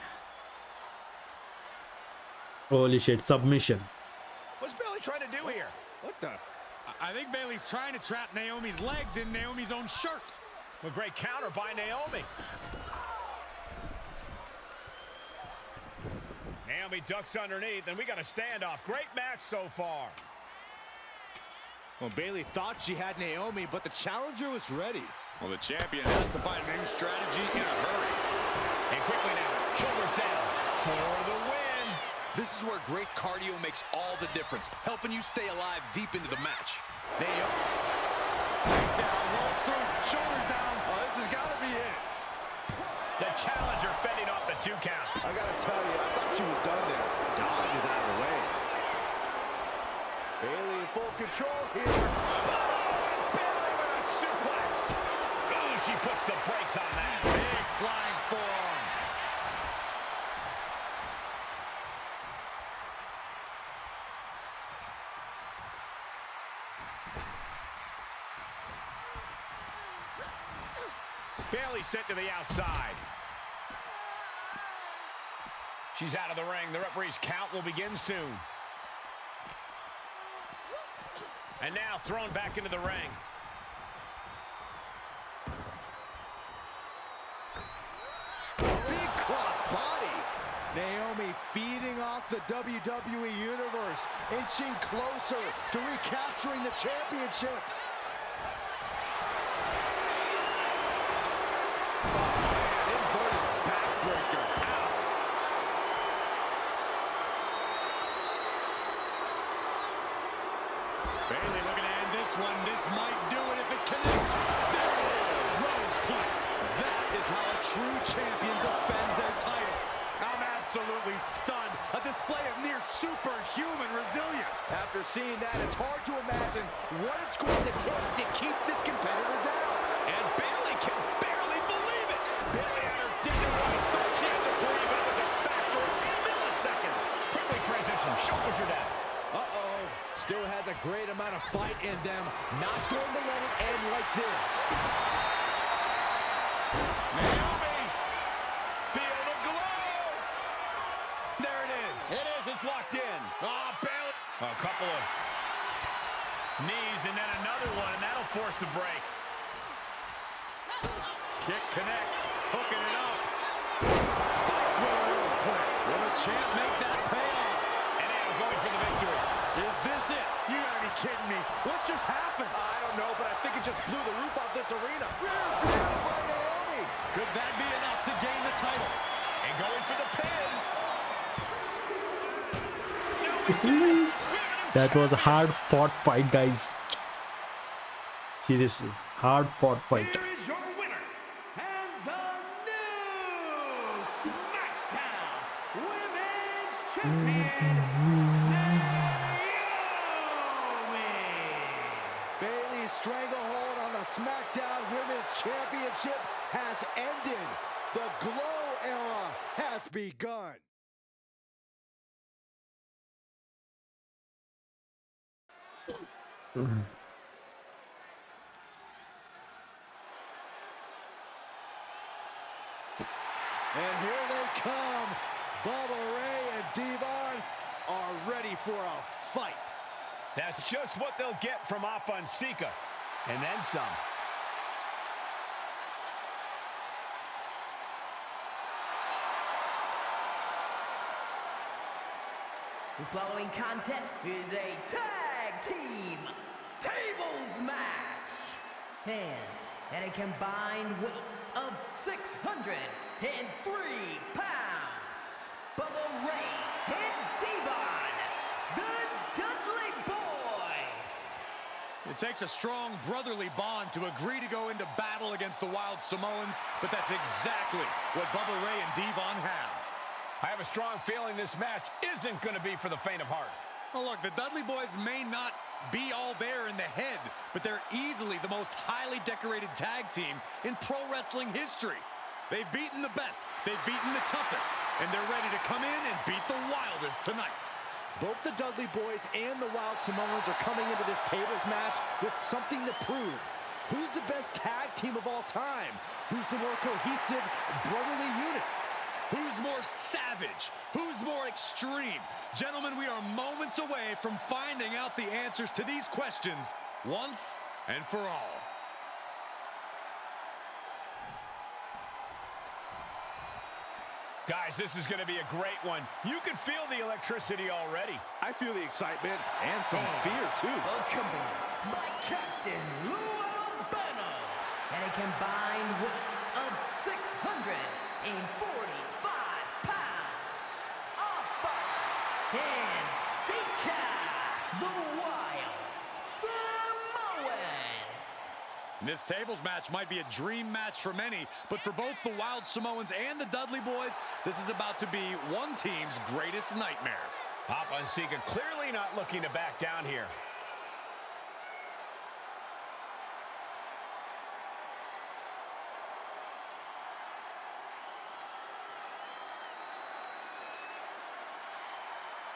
Holy shit, submission. What's Bayley trying to do here? What the? I think Bayley's trying to trap Naomi's legs in Naomi's own shirt. A great counter by Naomi. Naomi ducks underneath, and we got a standoff. Great match so far. Well, Bayley thought she had Naomi, but the challenger was ready. Well, the champion has to find a new strategy in a hurry. And quickly now, shoulders down for the win. This is where great cardio makes all the difference, helping you stay alive deep into the match. Naomi. Takedown, rolls through, shoulders down. Oh, this has got to be it. The challenger fending off the 2 count. I got to tell you, I thought she was done there. Dodge is out of the way. Bayley in full control here. Bayley with a suplex. Ooh, she puts the brakes on that. Big flying forearm. Bayley sent to the outside. She's out of the ring. The referee's count will begin soon. And now thrown back into the ring. Big cross body. Naomi feeding off the WWE Universe, inching closer to recapturing the championship. Inverted backbreaker. Ow. Bayley looking to end this one. This might do it if it connects. There it is. Rose point. That is how a true champion defends their title. I'm absolutely stunned. A display of near superhuman resilience. After seeing that, it's hard to imagine what it's going to take to keep this competitor down. And Bayley can barely believe it. Bayley had her dead and right. Thought she had the three, but it was a factor of milliseconds. Quickly transition. Shoulders are down. Uh-oh. Still has a great amount of fight in them. Not going to let it end like this. Naomi. Feel the glow. There it is. It is. It's locked in. Oh, Bayley. A couple of knees and then another one, and that'll force the break. Kick connects. Hooking it up. Spiked with a rose point. Will the champ make that payoff? And now going for the victory. Is this it? You gotta be kidding me. What just happened? I don't know, but I think it just blew the roof off this arena. Rear view by Naomi. Could that be enough to gain the title? And going for the pin. That was a hard-fought fight, guys. Seriously, hard-fought fight. Here is your winner, and the new SmackDown Women's Champion, Naomi. Bayley's stranglehold on the SmackDown Women's Championship has ended. The Glow era has begun. And here they come. Bubba Ray and Devon are ready for a fight. That's just what they'll get from Afonseca. And then some. The following contest is a tag team tables match. And at a combined weight of 603 pounds, Bubba Ray and Devon, the Dudley Boys, It takes a strong brotherly bond to agree to go into battle against the Wild Samoans, but that's exactly what Bubba Ray and Devon have. I have a strong feeling this match isn't going to be for the faint of heart. Well, look, the Dudley Boys may not be all there in the head, but they're easily the most highly decorated tag team in pro wrestling history. They've beaten the best, they've beaten the toughest, and they're ready to come in and beat the wildest tonight. Both the Dudley Boys and the Wild Samoans are coming into this tables match with something to prove. Who's the best tag team of all time? Who's the more cohesive, brotherly unit? Who's more savage? Who's more extreme? Gentlemen, we are moments away from finding out the answers to these questions once and for all. Guys, this is going to be a great one. You can feel the electricity already. I feel the excitement and some fear, too. Accompanied by Captain Lou Albano and a combined weight of 645 pounds. Alpha and Sika, the Wild Samoans. This tables match might be a dream match for many, but for both the Wild Samoans and the Dudley Boys, this is about to be one team's greatest nightmare. Alpha and Sika clearly not looking to back down here.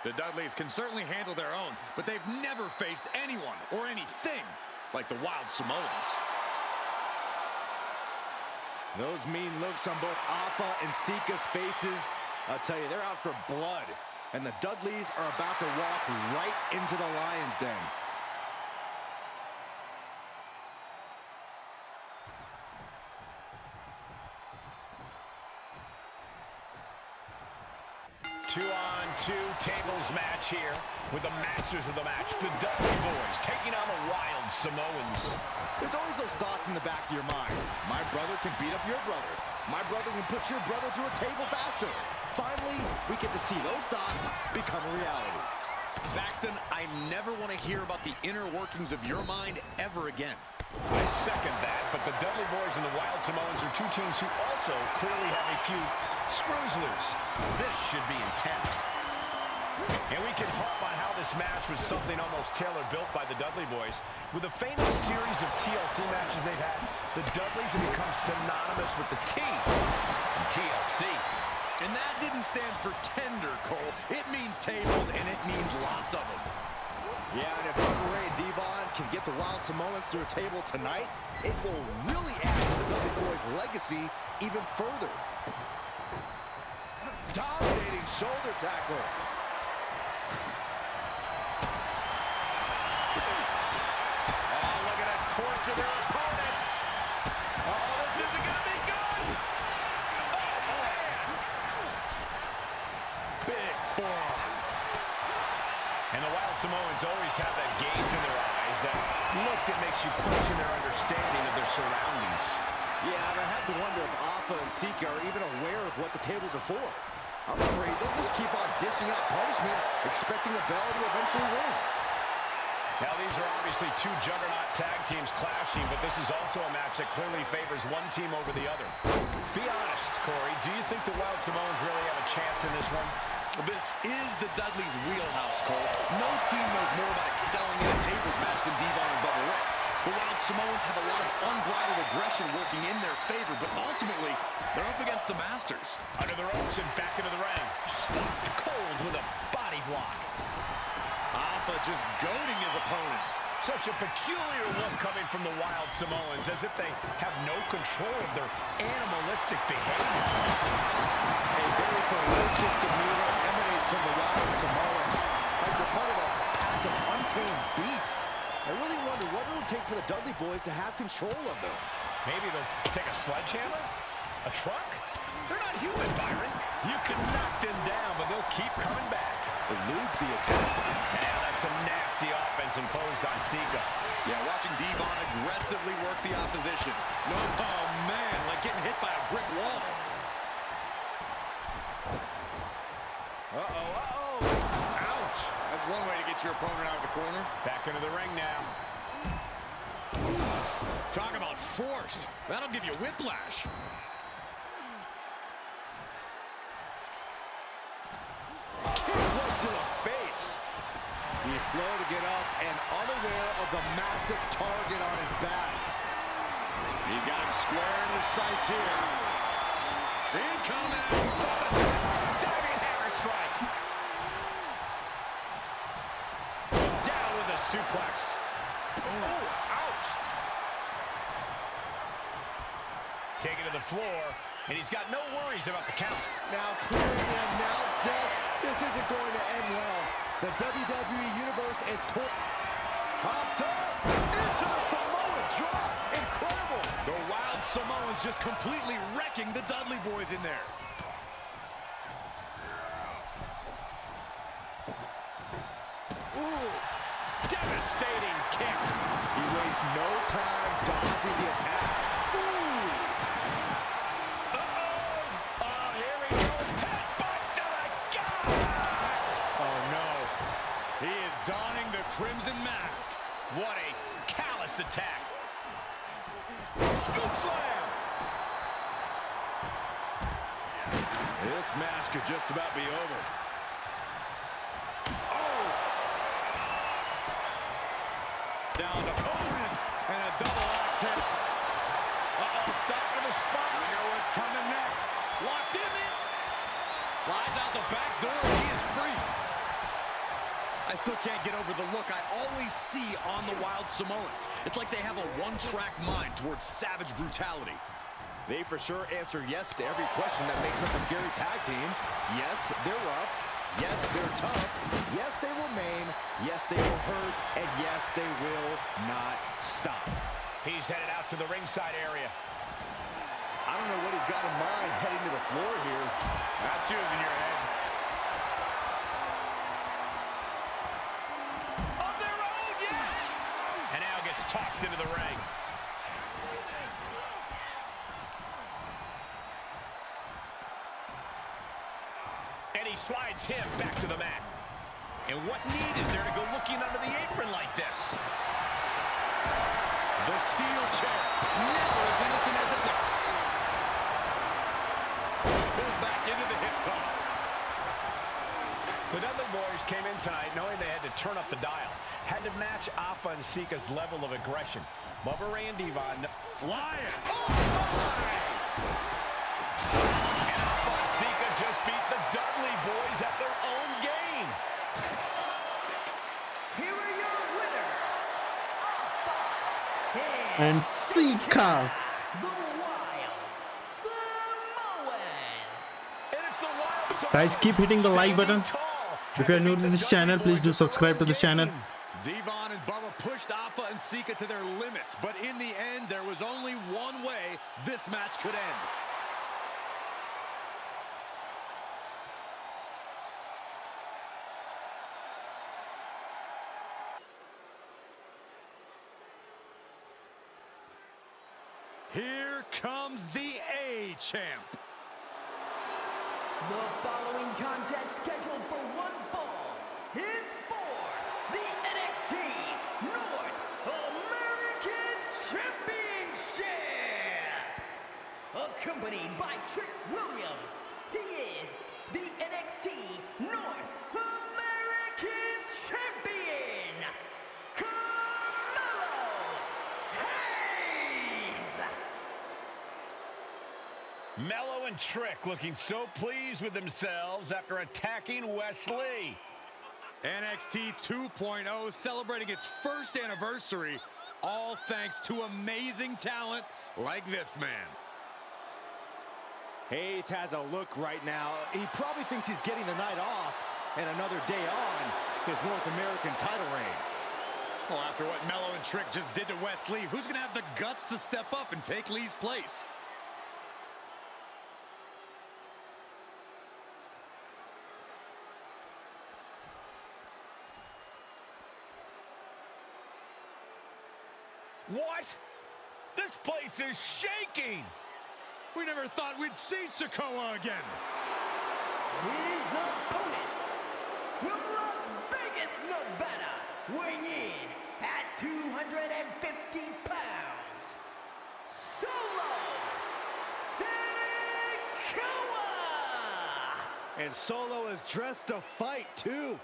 The Dudleys can certainly handle their own, but they've never faced anyone or anything like the Wild Samoans. Those mean looks on both Alpha and Sika's faces, I'll tell you, they're out for blood. And the Dudleys are about to walk right into the lion's den. Two-on-two tables match here with the masters of the match, the Dudley Boys, taking on the Wild Samoans. There's always those thoughts in the back of your mind. My brother can beat up your brother. My brother can put your brother through a table faster. Finally, we get to see those thoughts become a reality. Saxton, I never want to hear about the inner workings of your mind ever again. I second that, but the Dudley Boys and the Wild Samoans are two teams who also clearly have a few screws loose. This should be intense. And we can harp on how this match was something almost tailor-built by the Dudley Boys. With the famous series of TLC matches they've had, the Dudleys have become synonymous with the T in TLC. And that didn't stand for tender, Cole. It means tables, and it means lots of them. Yeah, and if Bubba Ray and Devon can get the Wild Samoans through a table tonight, it will really add to the Dudley Boys' legacy even further. Dominating shoulder tackle. Oh, look at that torture their opponent. Oh, this isn't going to be good. Oh, man. Big forearm. And the Wild Samoans always have that gaze in their eyes, that look that makes you question their understanding of their surroundings. Yeah, and I have to wonder if Alpha and Sika are even aware of what the tables are for. I'm afraid they'll just keep on dishing out punishment, expecting the bell to eventually win. Now, these are obviously two juggernaut tag teams clashing, but this is also a match that clearly favors one team over the other. Be honest, Corey, do you think the Wild Samoans really have a chance in this one? This is the Dudleys' wheelhouse, Cole. No team knows more about excelling in a tables match than Devon and Bubba Ray. The Wild Samoans have a lot of unbridled aggression working in their favor, but ultimately, they're up against the Masters. Under the ropes and back into the ring. Stopped cold with a body block. Alpha just goading his opponent. Such a peculiar look coming from the Wild Samoans, as if they have no control of their animalistic behavior. A very ferocious demeanor emanates from the Wild Samoans. Like they're part of a pack of untamed beasts. I really wonder what it will take for the Dudley Boys to have control of them. Maybe they'll take a sledgehammer? A truck? They're not human, Byron. You can knock them down, but they'll keep coming back. Eludes the attack. And that's some nasty offense imposed on Sika. Yeah, watching Devon aggressively work the opposition. No, oh man, like getting hit by a brick wall. Uh-oh. Ouch. That's one way to get your opponent out of the corner. Back into the ring now. Talk about force. That'll give you whiplash. Kick right to the face. He's slow to get up and unaware of the massive target on his back. He's got him square in his sights here. Incoming. Diving hammer strike. Down with a suplex. Oh, ouch. Taken to the floor, and he's got no worries about the count. Now clearing the announce desk. This isn't going to end well. The WWE Universe is put popped up into the Samoa drop. Incredible. The Wild Samoans just completely wrecking the Dudley Boys in there. Ooh. Devastating kick. He wastes no time dodging the attack. Ooh. Oh, here we go. Headbutt to the gut. Oh, no. He is donning the Crimson Mask. What a callous attack. Scoop slam. This match could just about be over. Down to opponent and a double axe hit. Stop to the spot. We know what's coming next. Locked in there. Slides out the back door and he is free. I still can't get over the look I always see on the Wild Samoans. It's like they have a one-track mind towards savage brutality. They for sure answer yes to every question that makes up a scary tag team. Yes, they're rough. Yes, they're tough. Yes, they will maim. Yes, they will hurt. And yes, they will not stop. He's headed out to the ringside area. I don't know what he's got in mind heading to the floor here. That's using your head. On their own, yes! And now gets tossed into the ring. And he slides him back to the mat. And what need is there to go looking under the apron like this? The steel chair, never as innocent as it looks. Pulled back into the hip toss. The Dudley Boys came in tonight knowing they had to turn up the dial. Had to match Alpha and Sika's level of aggression. Bubba Ray and Devon Flying. Oh, my! And Alpha and Sika just beat the Dudley Boys at their own game. Here are your winners, Alpha And Sika. the Wild Samoans. And it's the Wild Guys, keep hitting the like button. Tall. If you are new to this channel, please do subscribe to the channel. Devon and Bubba pushed Alpha and Sika to their limits, but in the end, there was only one way this match could end. Here comes the A-Champ. The following contest scheduled for one fall is for the NXT North American Championship. Accompanied by Trick Williams, he is the NXT North American Champion, Carmelo Hayes. Mello and Trick looking so pleased with themselves after attacking Wesley. NXT 2.0 celebrating its first anniversary, all thanks to amazing talent like this man. Hayes has a look right now. He probably thinks he's getting the night off and another day on his North American title reign. Well, after what Mello and Trick just did to Wesley, who's going to have the guts to step up and take Lee's place? What? This place is shaking. We never thought we'd see Sokoa again. His opponent from Las Vegas, Nevada, weighing in at 205 And Solo is dressed to fight, too.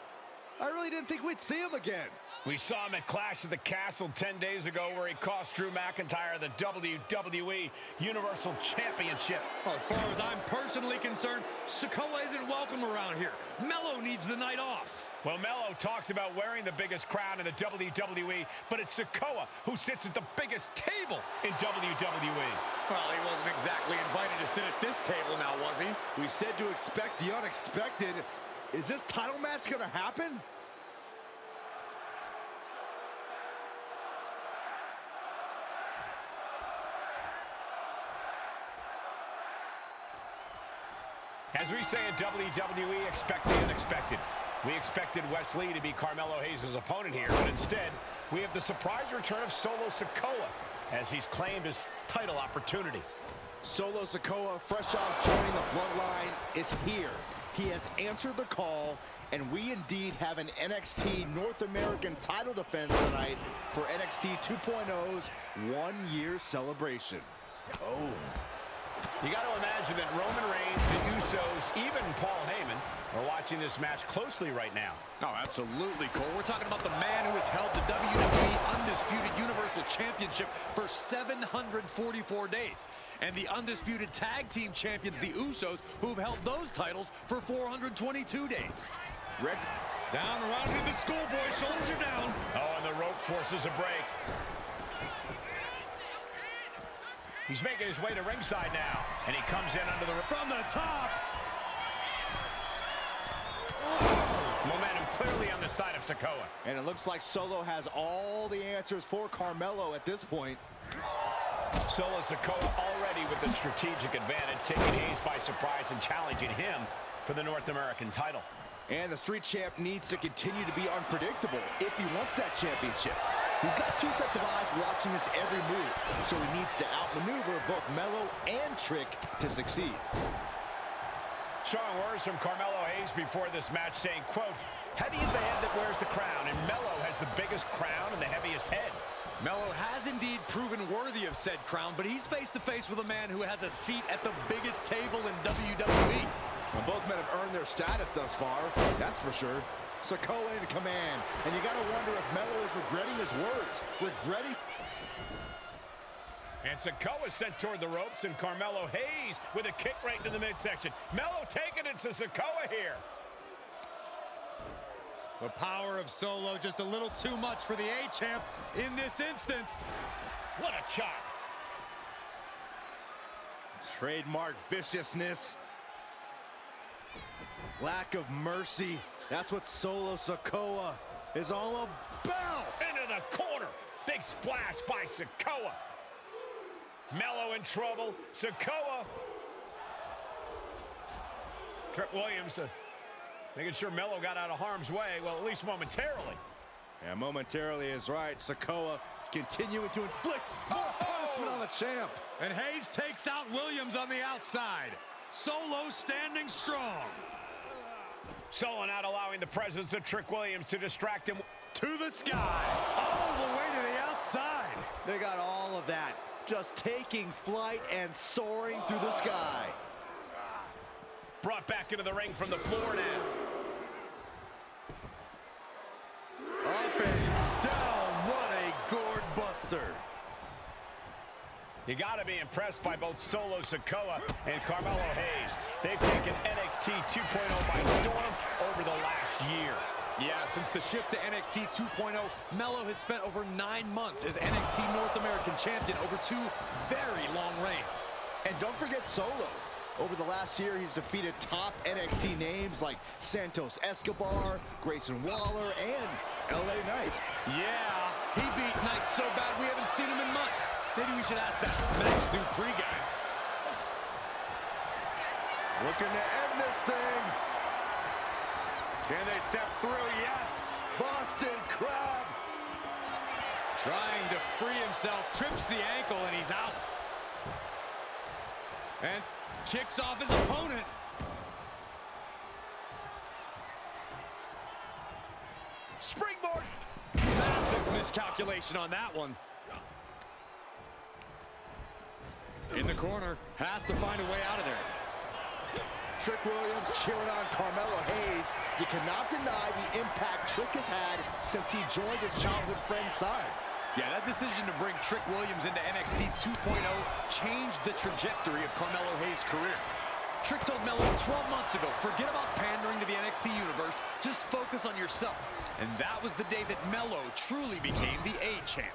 I really didn't think we'd see him again. We saw him at Clash at the Castle 10 days ago where he cost Drew McIntyre the WWE Universal Championship. Well, as far as I'm personally concerned, Sikoa isn't welcome around here. Melo needs the night off. Well, Melo talks about wearing the biggest crown in the WWE, but it's Sikoa who sits at the biggest table in WWE. Well, he wasn't exactly invited to sit at this table now, was he? We said to expect the unexpected. Is this title match gonna happen? As we say in WWE, expect the unexpected. We expected Wes Lee to be Carmelo Hayes' opponent here, but instead, we have the surprise return of Solo Sikoa as he's claimed his title opportunity. Solo Sikoa, fresh off joining the Bloodline, is here. He has answered the call, and we indeed have an NXT North American title defense tonight for NXT 2.0's one-year celebration. Oh. You got to imagine that Roman Reigns, the Usos, even Paul Heyman are watching this match closely right now. Oh, absolutely, Cole. We're talking about the man who has held the WWE Undisputed Universal Championship for 744 days. And the Undisputed Tag Team Champions, the Usos, who've held those titles for 422 days. Rick. Down around to the schoolboy, shoulders are down. Oh, and the rope forces a break. He's making his way to ringside now, and he comes in under the... From the top! Momentum clearly on the side of Sikoa. And it looks like Solo has all the answers for Carmelo at this point. Solo Sikoa already with the strategic advantage, taking Hayes by surprise and challenging him for the North American title. And the Street Champ needs to continue to be unpredictable if he wants that championship. He's got two sets of eyes watching his every move, so he needs to outmaneuver both Melo and Trick to succeed. Strong words from Carmelo Hayes before this match saying, quote, heavy is the head that wears the crown, and Melo has the biggest crown and the heaviest head. Melo has indeed proven worthy of said crown, but he's face to face with a man who has a seat at the biggest table in WWE. Well, both men have earned their status thus far, that's for sure. Sikoa in command, and you gotta wonder if Melo is regretting his words. Regretting? And Sikoa sent toward the ropes, and Carmelo Hayes with a kick right to the midsection. Melo taking it to Sikoa here. The power of Solo just a little too much for the A-Champ in this instance. What a chop. Trademark viciousness. Lack of mercy. That's what Solo Sikoa is all about. Into the corner. Big splash by Sikoa. Melo in trouble. Sikoa. Trick Williams making sure Melo got out of harm's way. Well, at least momentarily. Yeah, momentarily is right. Sikoa continuing to inflict more punishment on the champ. And Hayes takes out Williams on the outside. Solo standing strong. Solo not allowing the presence of Trick Williams to distract him. To the sky. All the way to the outside. They got all of that. Just taking flight and soaring through the sky. Brought back into the ring from the floor now. Up and down. What a gourd buster. You got to be impressed by both Solo Sikoa and Carmelo Hayes. They've taken NXT 2.0 by storm over the last year. Yeah, since the shift to NXT 2.0, Melo has spent over 9 months as NXT North American Champion over 2 very long reigns. And don't forget Solo. Over the last year, he's defeated top NXT names like Santos Escobar, Grayson Waller, and LA Knight. Yeah, he beat Knight so bad we haven't seen him in months. Maybe we should ask that Max Dupree guy. Looking to end this thing. Can they step through? Yes. Boston Crab. Trying to free himself, trips the ankle, and he's out. And kicks off his opponent. Springboard. Massive miscalculation on that one. In the corner, has to find a way out of there. Trick Williams cheering on Carmelo Hayes. You cannot deny the impact Trick has had since he joined his childhood friend's side. Yeah, that decision to bring Trick Williams into NXT 2.0 changed the trajectory of Carmelo Hayes' career. Trick told Melo 12 months ago, forget about pandering to the NXT universe, just focus on yourself. And that was the day that Melo truly became the A-champ.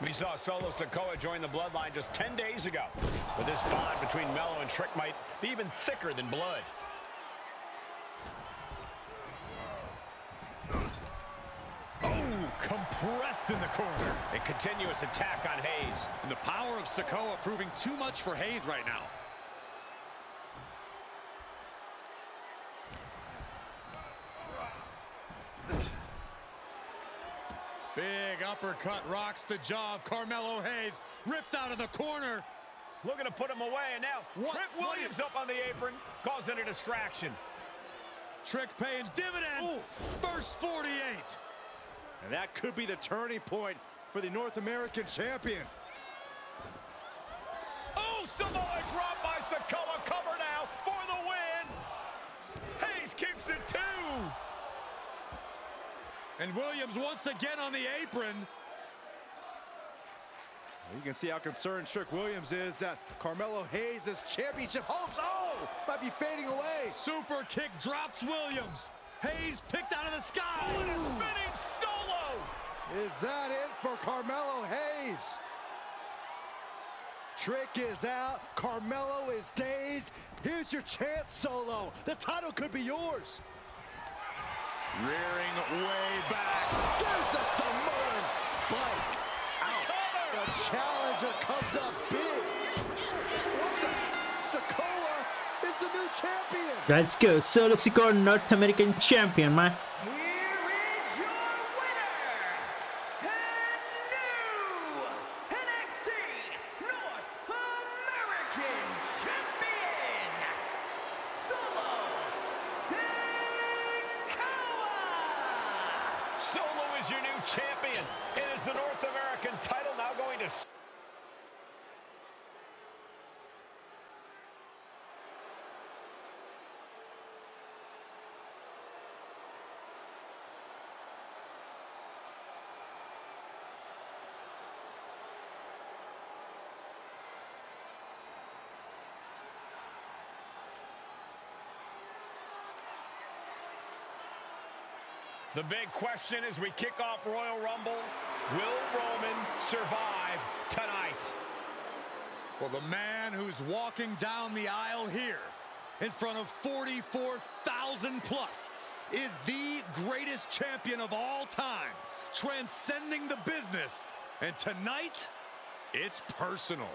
We saw Solo Sikoa join the Bloodline just 10 days ago. But this bond between Melo and Trick might be even thicker than blood. Oh, compressed in the corner. A continuous attack on Hayes. And the power of Sikoa proving too much for Hayes right now. Big uppercut rocks the jaw of Carmelo Hayes. Ripped out of the corner. Looking to put him away, and now Trick Williams up on the apron, causing a distraction. Trick paying dividends. Ooh. First 48. And that could be the turning point for the North American champion. Oh, Samoa drop by Sikoa. Cover now for the win. Hayes kicks it too. And Williams once again on the apron. You can see how concerned Trick Williams is that Carmelo Hayes' championship hopes, might be fading away. Super kick drops Williams. Hayes picked out of the sky. Oh, and a spinning solo. Is that it for Carmelo Hayes? Trick is out. Carmelo is dazed. Here's your chance, Solo. The title could be yours. Rearing way back. There's a Samoan spike. The challenger comes up big. What the? Sikoa is the new champion. Let's go. Solo Sikoa, North American champion, man. Here is your winner, and new NXT North American champion, Solo Sikoa. Solo is your new champion. It is the North American title now going to... The big question as we kick off Royal Rumble, will Roman survive tonight? Well, the man who's walking down the aisle here in front of 44,000 plus is the greatest champion of all time, transcending the business. And tonight, it's personal.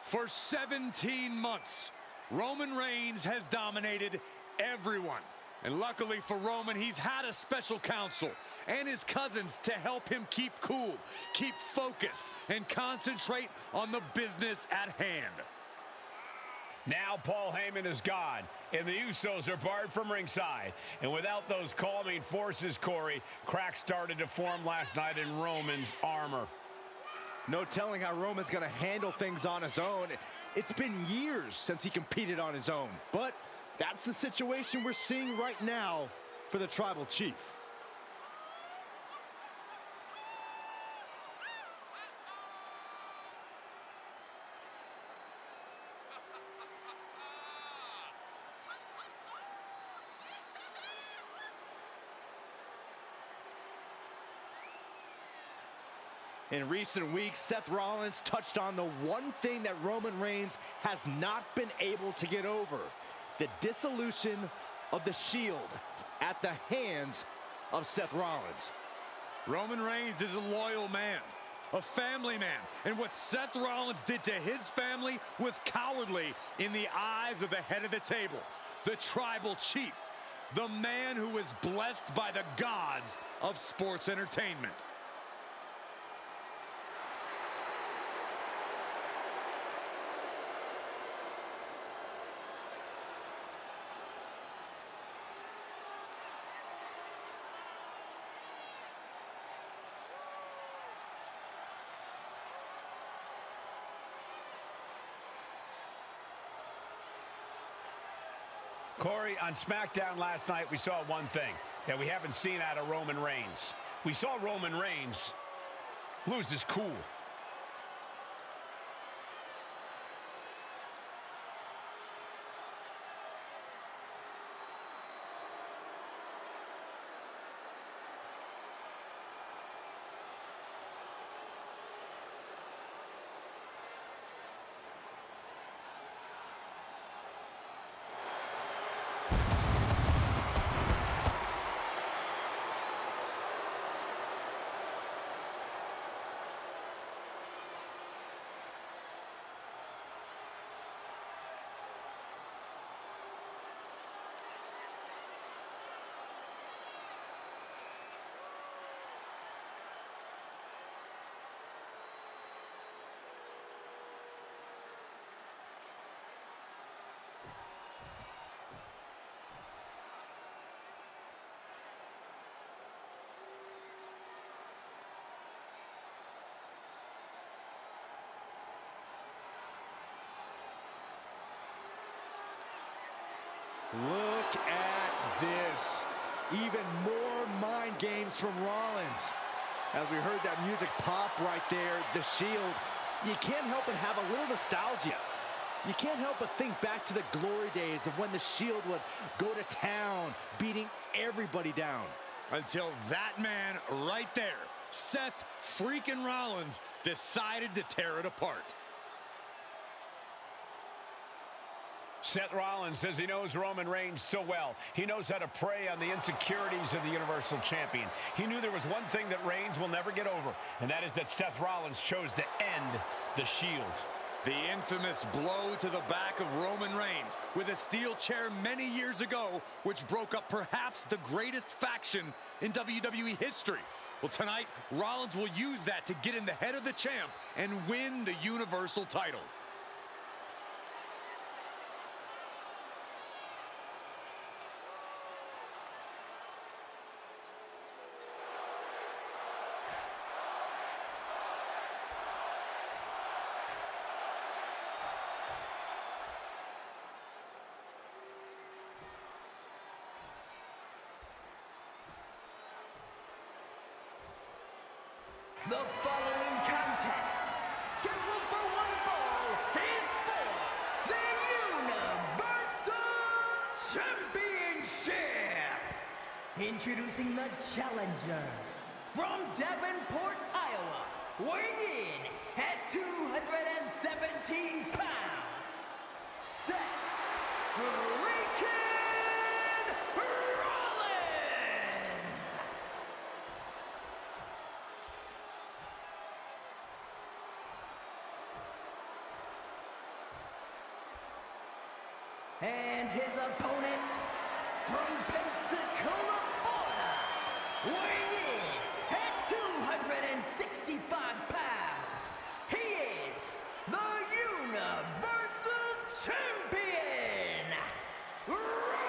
For 17 months, Roman Reigns has dominated everyone. And luckily for Roman, he's had a special counsel and his cousins to help him keep cool, keep focused, and concentrate on the business at hand. Now Paul Heyman is gone, and the Usos are barred from ringside. And without those calming forces, Corey, cracks started to form last night in Roman's armor. No telling how Roman's going to handle things on his own. It's been years since he competed on his own. But that's the situation we're seeing right now for the Tribal Chief. In recent weeks, Seth Rollins touched on the one thing that Roman Reigns has not been able to get over: the dissolution of the Shield at the hands of Seth Rollins. Roman Reigns is a loyal man, a family man, and what Seth Rollins did to his family was cowardly in the eyes of the head of the table, the tribal chief, the man who was blessed by the gods of sports entertainment. Corey, on SmackDown last night, we saw one thing that we haven't seen out of Roman Reigns. We saw Roman Reigns lose his cool. Look at this. Even more mind games from Rollins. As we heard that music pop right there, the Shield, you can't help but have a little nostalgia. You can't help but think back to the glory days of when the Shield would go to town, beating everybody down. Until that man right there, Seth freaking Rollins, decided to tear it apart. Seth Rollins says he knows Roman Reigns so well. He knows how to prey on the insecurities of the Universal Champion. He knew there was one thing that Reigns will never get over, and that is that Seth Rollins chose to end the Shield. The infamous blow to the back of Roman Reigns with a steel chair many years ago, which broke up perhaps the greatest faction in WWE history. Well, tonight, Rollins will use that to get in the head of the champ and win the Universal title. The following contest, scheduled for one fall, is for the Universal Championship. Introducing the challenger from Davenport, Iowa, weighing in at 217 pounds, Seth freaking Rollins. And his opponent from Pensacola, Florida, weighing in at 265 pounds, he is the Universal Champion, Roman Reigns.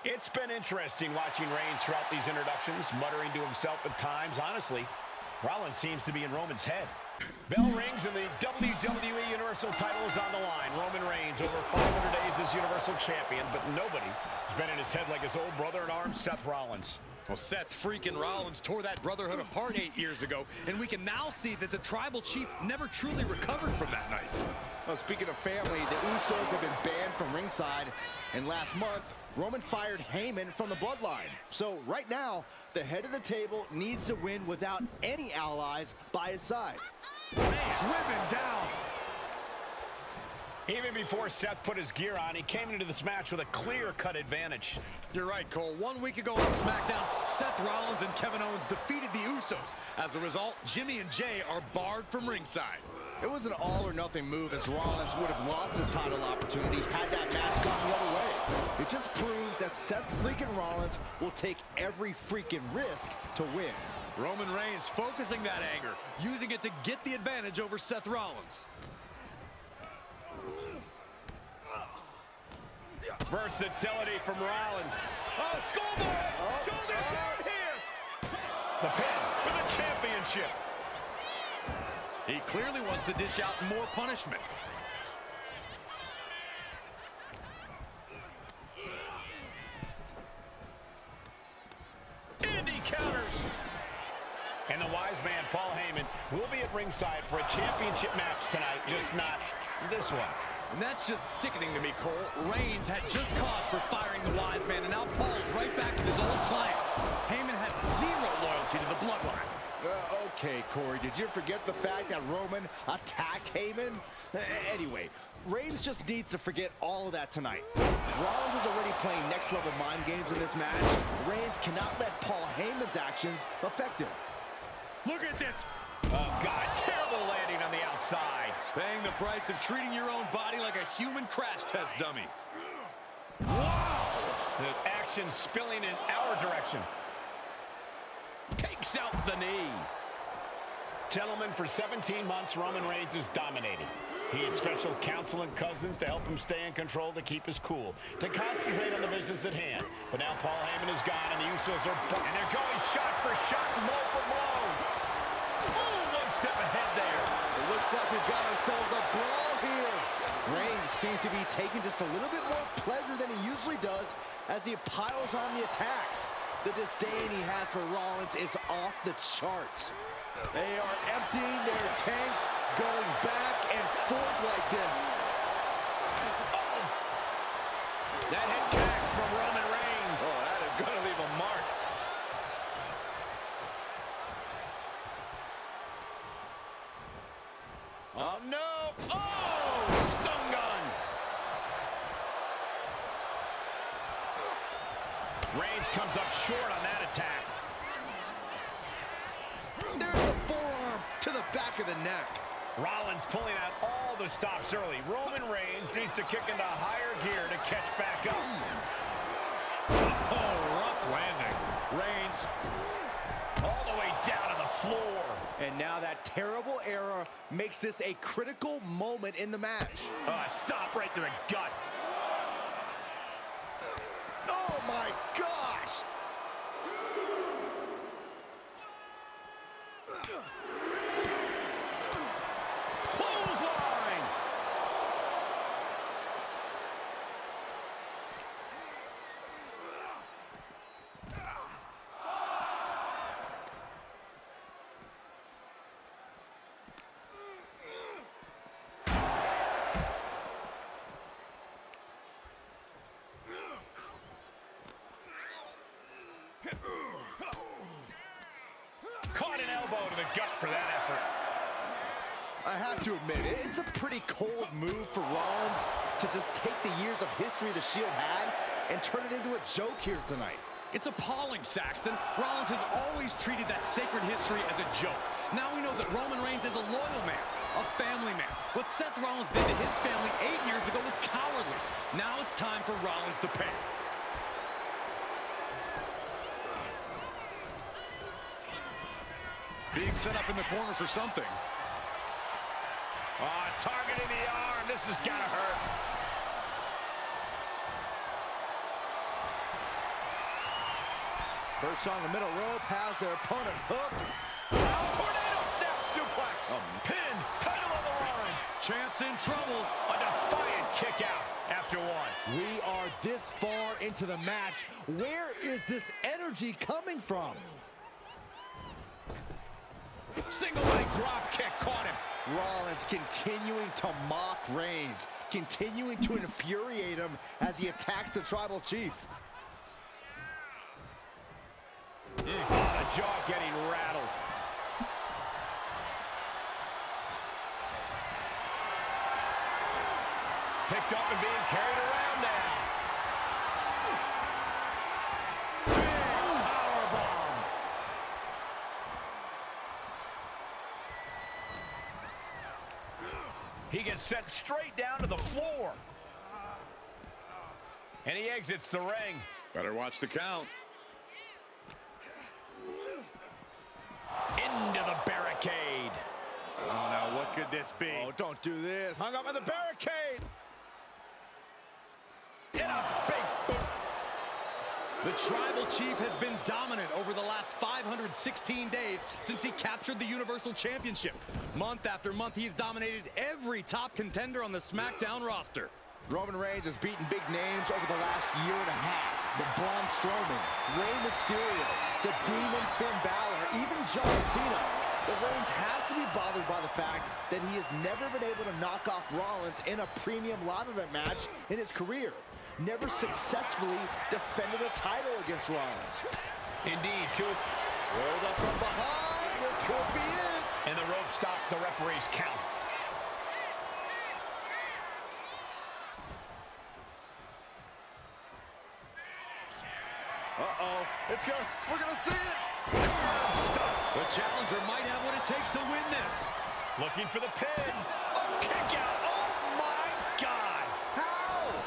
It's been interesting watching Reigns throughout these introductions, muttering to himself at times. Honestly, Rollins seems to be in Roman's head. Bell rings and the WWE Universal title is on the line. Roman Reigns, over 500 days as as Universal Champion, but nobody has been in his head like his old brother-in-arms, Seth Rollins. Well, Seth freaking Rollins tore that brotherhood apart 8 years ago, and we can now see that the Tribal Chief never truly recovered from that night. Well, speaking of family, the Usos have been banned from ringside, and last month, Roman fired Heyman from the Bloodline. So right now, the head of the table needs to win without any allies by his side. Driven down. Even before Seth put his gear on, he came into this match with a clear-cut advantage. You're right, Cole. 1 week ago on SmackDown, Seth Rollins and Kevin Owens defeated the Usos. As a result, Jimmy and Jay are barred from ringside. It was an all-or-nothing move, as Rollins would have lost his title opportunity had that match gone the other way. It just proves that Seth freaking Rollins will take every freaking risk to win. Roman Reigns focusing that anger, using it to get the advantage over Seth Rollins. Versatility from Rollins. Oh, schoolboy! Shoulders down here! The pin for the championship. He clearly wants to dish out more punishment. Indy counters. And the wise man, Paul Heyman, will be at ringside for a championship match tonight, just not this one. And that's just sickening to me, Cole. Reigns had just cause for firing the wise man, and now Paul's right back with his old client. Heyman has zero loyalty to the Bloodline. Okay, Corey, did you forget the fact that Roman attacked Heyman? Anyway, Reigns just needs to forget all of that tonight. Rollins is already playing next-level mind games in this match. Reigns cannot let Paul Heyman's actions affect him. Look at this. Oh, God, terrible landing on the outside. Paying the price of treating your own body like a human crash test dummy. Wow! The action spilling in our direction. Takes out the knee. Gentlemen, for 17 months, Roman Reigns has dominated. He had special counsel and cousins to help him stay in control, to keep his cool, to concentrate on the business at hand. But now Paul Heyman is gone, and the Usos are... And they're going shot for shot, blow for blow. Ooh, one step ahead there. It looks like we've got ourselves a brawl here. Reigns seems to be taking just a little bit more pleasure than he usually does as he piles on the attacks. The disdain he has for Rollins is off the charts. They are emptying their tanks, going back and forth like this. Oh. That hit connects from Roman Reigns. Oh, that is going to leave a mark. Oh, no. Oh, stun gun. Reigns comes up short on that attack. There's a forearm to the back of the neck. Rollins pulling out all the stops early. Roman Reigns needs to kick into higher gear to catch back up. Oh, rough landing. Reigns all the way down to the floor. And now that terrible error makes this a critical moment in the match. Stop right to the gut. Oh my gosh! Clothesline. Caught an elbow to the gut for that effort. I have to admit, it's a pretty cold move for Rollins to just take the years of history the Shield had and turn it into a joke here tonight. It's appalling, Saxton. Rollins has always treated that sacred history as a joke. Now we know that Roman Reigns is a loyal man, a family man. What Seth Rollins did to his family 8 years ago was cowardly. Now it's time for Rollins to pay. Being set up in the corner for something. Targeting the arm. This has got to hurt. First on the middle rope has their opponent hooked. Tornado snap suplex. Pin. Title on the line. Champ's in trouble. A defiant kick out after one. this far into the match, where is this energy coming from? Single leg drop kick caught him. Rollins continuing to mock Reigns, continuing to infuriate him as he attacks the Tribal Chief. The jaw getting rattled. Picked up and being carried around now. Big powerbomb. He gets sent straight down to the floor. And he exits the ring. Better watch the count. Into the barricade. Oh, now what could this be? Oh, don't do this. Hung up in the barricade. In a big boot. The Tribal Chief has been dominant over the last 516 days since he captured the Universal Championship. Month after month, he's dominated every top contender on the SmackDown roster. Roman Reigns has beaten big names over the last year and a half. The Braun Strowman, Rey Mysterio, the Demon Finn Balor, even John Cena. But Reigns has to be bothered by the fact that he has never been able to knock off Rollins in a premium live event match in his career. Never successfully defended a title against Rollins. Indeed, Coop. Rolled up from behind. This could be it. And the rope stopped the referee's count. Uh-oh. We're gonna see it. Stop. The challenger might have what it takes to win this. Looking for the pin. Oh, kick out. Oh, my God. How?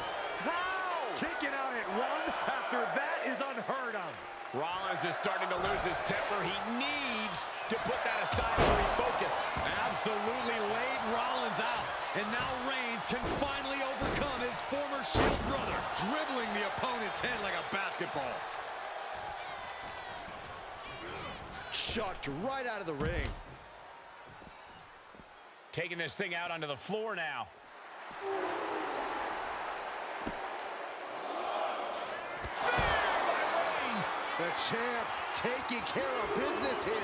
Kicking out at one after that is unheard of. Rollins is starting to lose his temper. He needs to put that aside and refocus. Absolutely laid Rollins out. And now Reigns can finally overcome his former Shield brother, dribbling the opponent's head like a basketball. Chucked right out of the ring. Taking this thing out onto the floor now. The champ taking care of business here.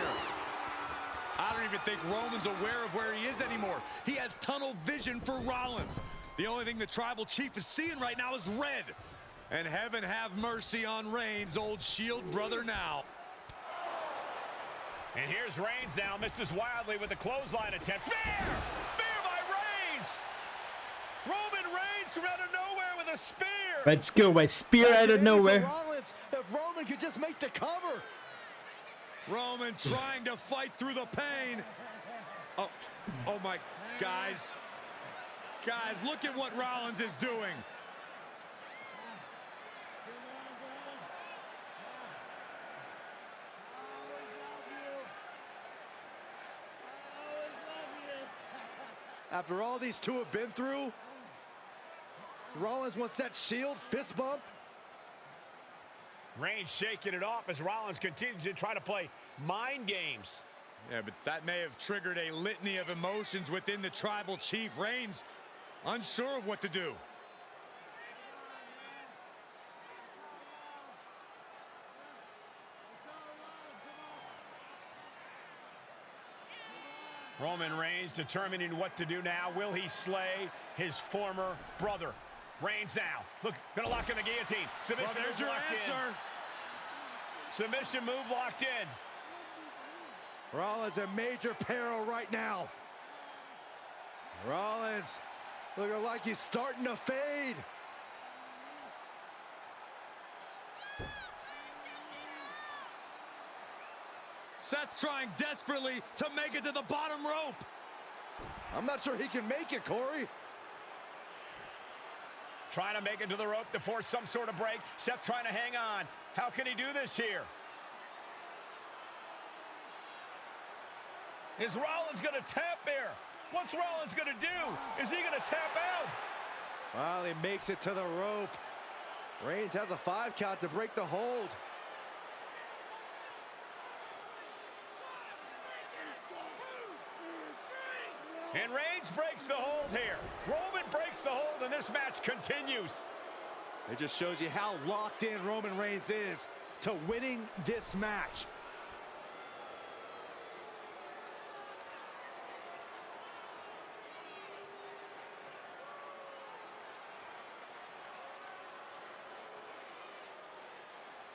I don't even think Roman's aware of where he is anymore. He has tunnel vision for Rollins. The only thing the Tribal Chief is seeing right now is red. And heaven have mercy on Reigns, old Shield brother now. And here's Reigns now, misses wildly with the clothesline attempt. Spear! Spear by Reigns! Roman Reigns from out of nowhere with a spear! Let's go by spear out of nowhere. Rollins, if Roman could just make the cover. Roman trying to fight through the pain. Oh my, guys. Guys, look at what Rollins is doing. After all these two have been through, Rollins wants that Shield fist bump. Reigns shaking it off as Rollins continues to try to play mind games. Yeah, but that may have triggered a litany of emotions within the Tribal Chief. Reigns unsure of what to do. Roman Reigns determining what to do now. Will he slay his former brother? Reigns now. Look, gonna lock in the guillotine. Submission Well, there's move your locked answer. in. Submission move locked in. Rollins in major peril right now. Rollins looking like he's starting to fade. Seth trying desperately to make it to the bottom rope. I'm not sure he can make it, Corey. Trying to make it to the rope to force some sort of break. Seth trying to hang on. How can he do this here? Is Rollins going to tap here? What's Rollins going to do? Is he going to tap out? Well, he makes it to the rope. Reigns has a 5 count to break the hold. And Reigns breaks the hold here. Roman breaks the hold and this match continues. It just shows you how locked in Roman Reigns is to winning this match.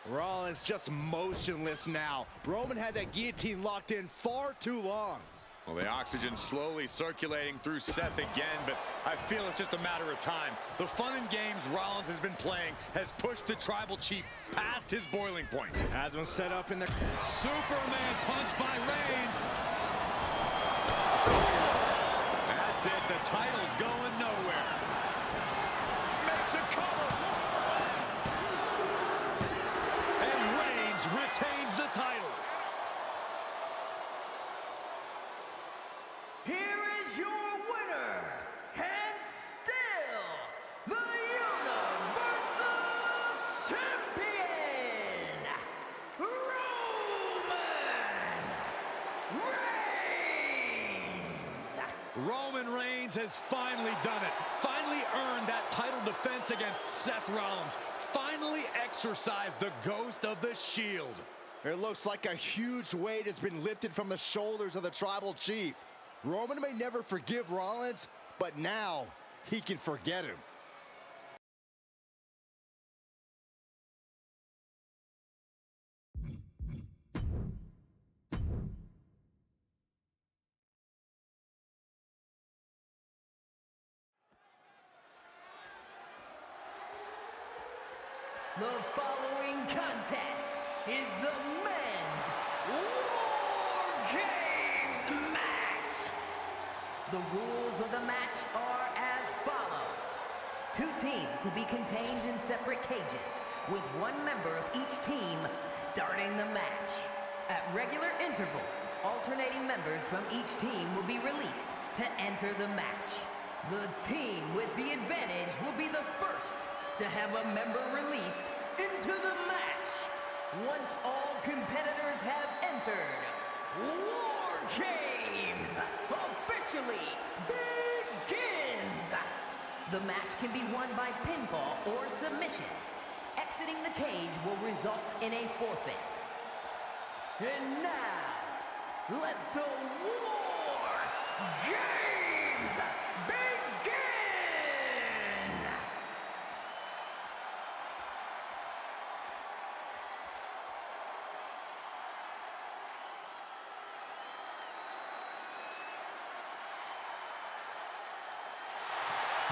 Rollins just motionless now. Roman had that guillotine locked in far too long. Well, the oxygen slowly circulating through Seth again, but I feel it's just a matter of time. The fun and games Rollins has been playing has pushed the Tribal Chief past his boiling point. Has him set up in the... Superman punch by Reigns. That's it. The title's going nowhere. Makes a cover. And Reigns retains the title. Here is your winner, and still the Universal Champion, Roman Reigns. Roman Reigns has finally done it. Finally earned that title defense against Seth Rollins. Finally exercised the ghost of the Shield. It looks like a huge weight has been lifted from the shoulders of the Tribal Chief. Roman may never forgive Rollins, but now he can forget him. The following contest is the men's War Games match. The rules of the match are as follows. Two teams will be contained in separate cages, with one member of each team starting the match. At regular intervals, alternating members from each team will be released to enter the match. The team with the advantage will be the first to have a member released into the match. Once all competitors have entered, War Games officially begins. The match can be won by pinfall or submission. Exiting the cage will result in a forfeit. And now, let the War Games begin!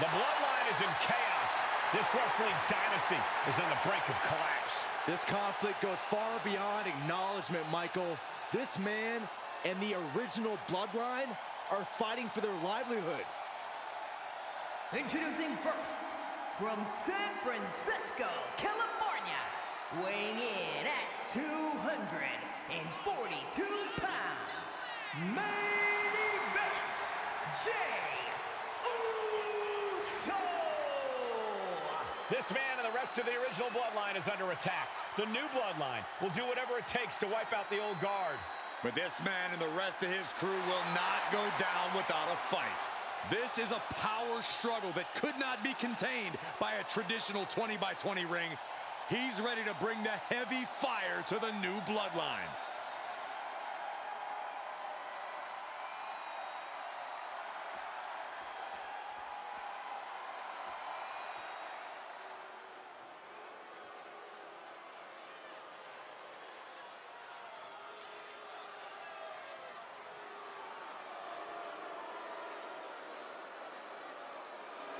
The Bloodline is in chaos. This wrestling dynasty is on the brink of collapse. This conflict goes far beyond acknowledgement, Michael. This man and the original Bloodline are fighting for their livelihood. Introducing first, from San Francisco, California, weighing in at 242 pounds, main event, Jay Uso! This man and the rest of the original Bloodline is under attack. The new Bloodline will do whatever it takes to wipe out the old guard. But this man and the rest of his crew will not go down without a fight. This is a power struggle that could not be contained by a traditional 20-by-20 ring. He's ready to bring the heavy fire to the new Bloodline.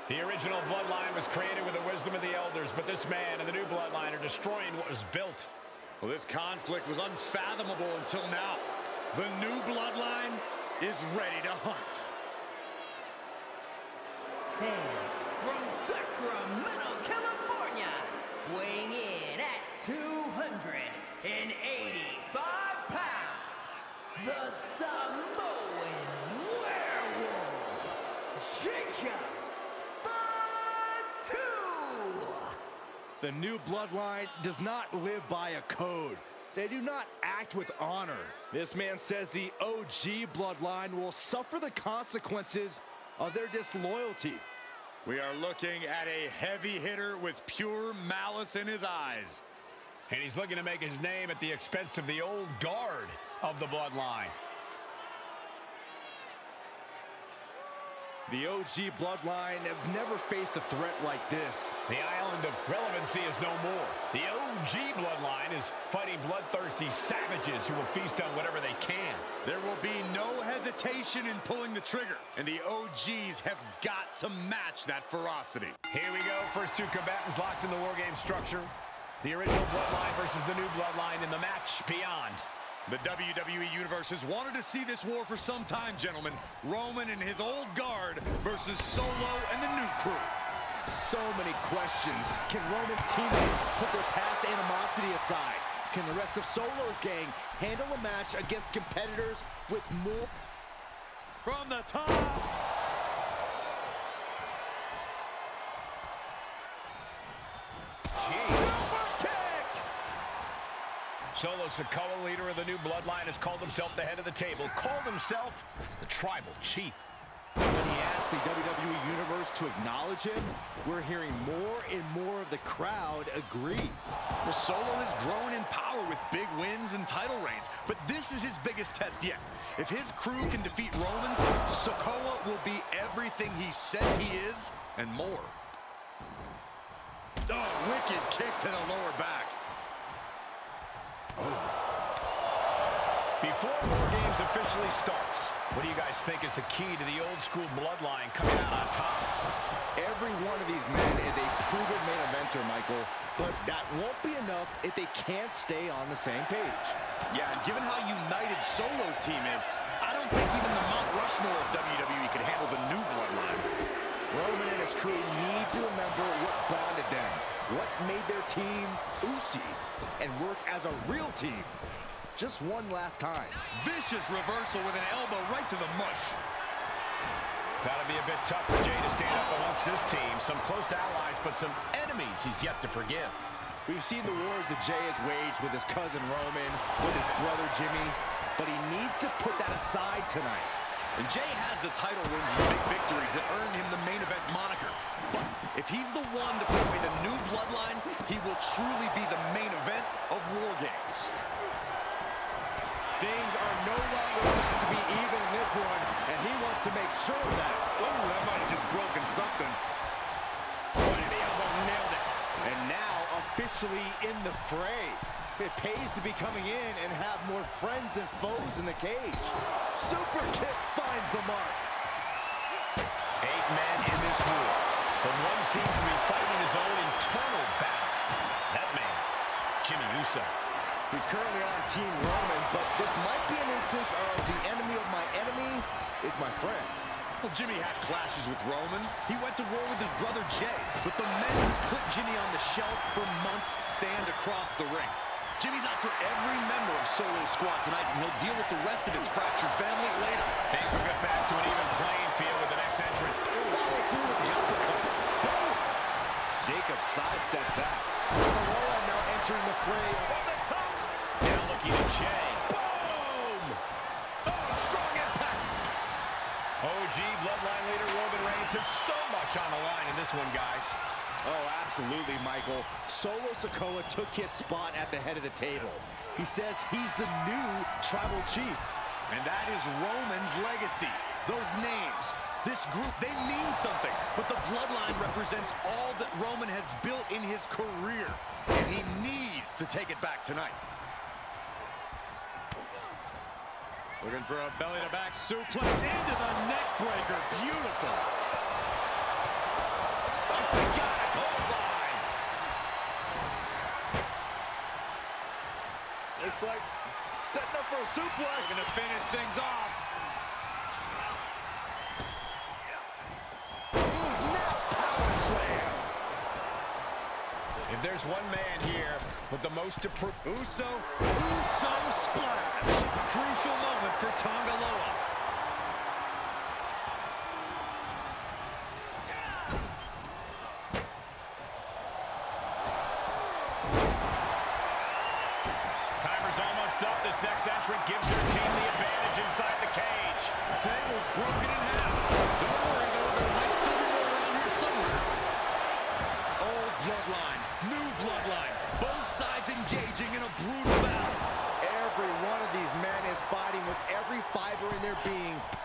The original Bloodline was created with the wisdom of the elders, but this man and the new Bloodline are destroying what was built. Well, this conflict was unfathomable until now. The new Bloodline is ready to hunt. And from Sacramento, California, weighing in at 285 pounds, the Samoan Werewolf, Jacob. The new Bloodline does not live by a code. They do not act with honor. This man says the OG Bloodline will suffer the consequences of their disloyalty. We are looking at a heavy hitter with pure malice in his eyes. And he's looking to make his name at the expense of the old guard of the Bloodline. The OG Bloodline have never faced a threat like this. The island of relevancy is no more. The OG Bloodline is fighting bloodthirsty savages who will feast on whatever they can. There will be no hesitation in pulling the trigger, and the OGs have got to match that ferocity. Here we go. First two combatants locked in the War Game structure. The original Bloodline versus the new Bloodline in the match beyond. The WWE Universe has wanted to see this war for some time, gentlemen. Roman and his old guard versus Solo and the new crew. So many questions. Can Roman's teammates put their past animosity aside? Can the rest of Solo's gang handle a match against competitors with more? From the top. Solo Sikoa, leader of the new Bloodline, has called himself the head of the table, called himself the Tribal Chief. When he asked the WWE Universe to acknowledge him, we're hearing more and more of the crowd agree. Well, Solo has grown in power with big wins and title reigns, but this is his biggest test yet. If his crew can defeat Roman's, Sikoa will be everything he says he is and more. Oh, wicked kick to the lower back. Before War Games officially starts, what do you guys think is the key to the old school Bloodline coming out on top? Every one of these men is a proven main eventer, Michael, but that won't be enough if they can't stay on the same page. Yeah, and given how united Solo's team is, I don't think even the Mount Rushmore of WWE could handle the new Bloodline. Roman and his crew need to remember what bonded them, what made their team Uzi, and work as a real team. Just one last time. Vicious reversal with an elbow right to the mush. That'll be a bit tough for Jay to stand up amongst this team. Some close allies, but some enemies he's yet to forgive. We've seen the wars that Jay has waged with his cousin Roman, with his brother Jimmy, but he needs to put that aside tonight. And Jay has the title wins and big victories that earned him the main event moniker. But if he's the one to put away the new Bloodline, he will truly be the main event of War Games. Things are no longer about to be even in this one, and he wants to make sure of that. Oh, that might have just broken something. Right in the elbow, nailed it. And now officially in the fray. It pays to be coming in and have more friends than foes in the cage. Super kick finds the mark. 8 men in this war, but one seems to be fighting his own internal battle. That man, Jimmy Uso. He's currently on Team Roman, but this might be an instance of the enemy of my enemy is my friend. Well, Jimmy had clashes with Roman. He went to war with his brother Jay, but the men who put Jimmy on the shelf for months stand across the ring. Jimmy's out for every member of Solo's squad tonight, and he'll deal with the rest of his fractured family later. Things will get back to an even playing field with the next entrant. Follow through with the uppercut. Boom! Jacob sidesteps out. Aurora now entering the fray on the top. Now looking at Jay. Boom! Oh, strong impact. OG Bloodline leader Roman Reigns has so much on the line in this one, guys. Oh, absolutely, Michael. Solo Sikoa took his spot at the head of the table. He says he's the new Tribal Chief. And that is Roman's legacy. Those names, this group, they mean something. But the Bloodline represents all that Roman has built in his career. And he needs to take it back tonight. Looking for a belly-to-back suplex into the neck breaker. Beautiful. Oh, my God, a clothesline. Looks like setting up for a suplex. Looking to finish things off. Snap power slam. If there's one man here with the most to prove. Uso splash. Crucial moment for Tonga Loa. Timer's almost up. This next entrant gives their team the advantage inside the cage. Table's broken in half. Don't worry, though. There might still be more around here somewhere.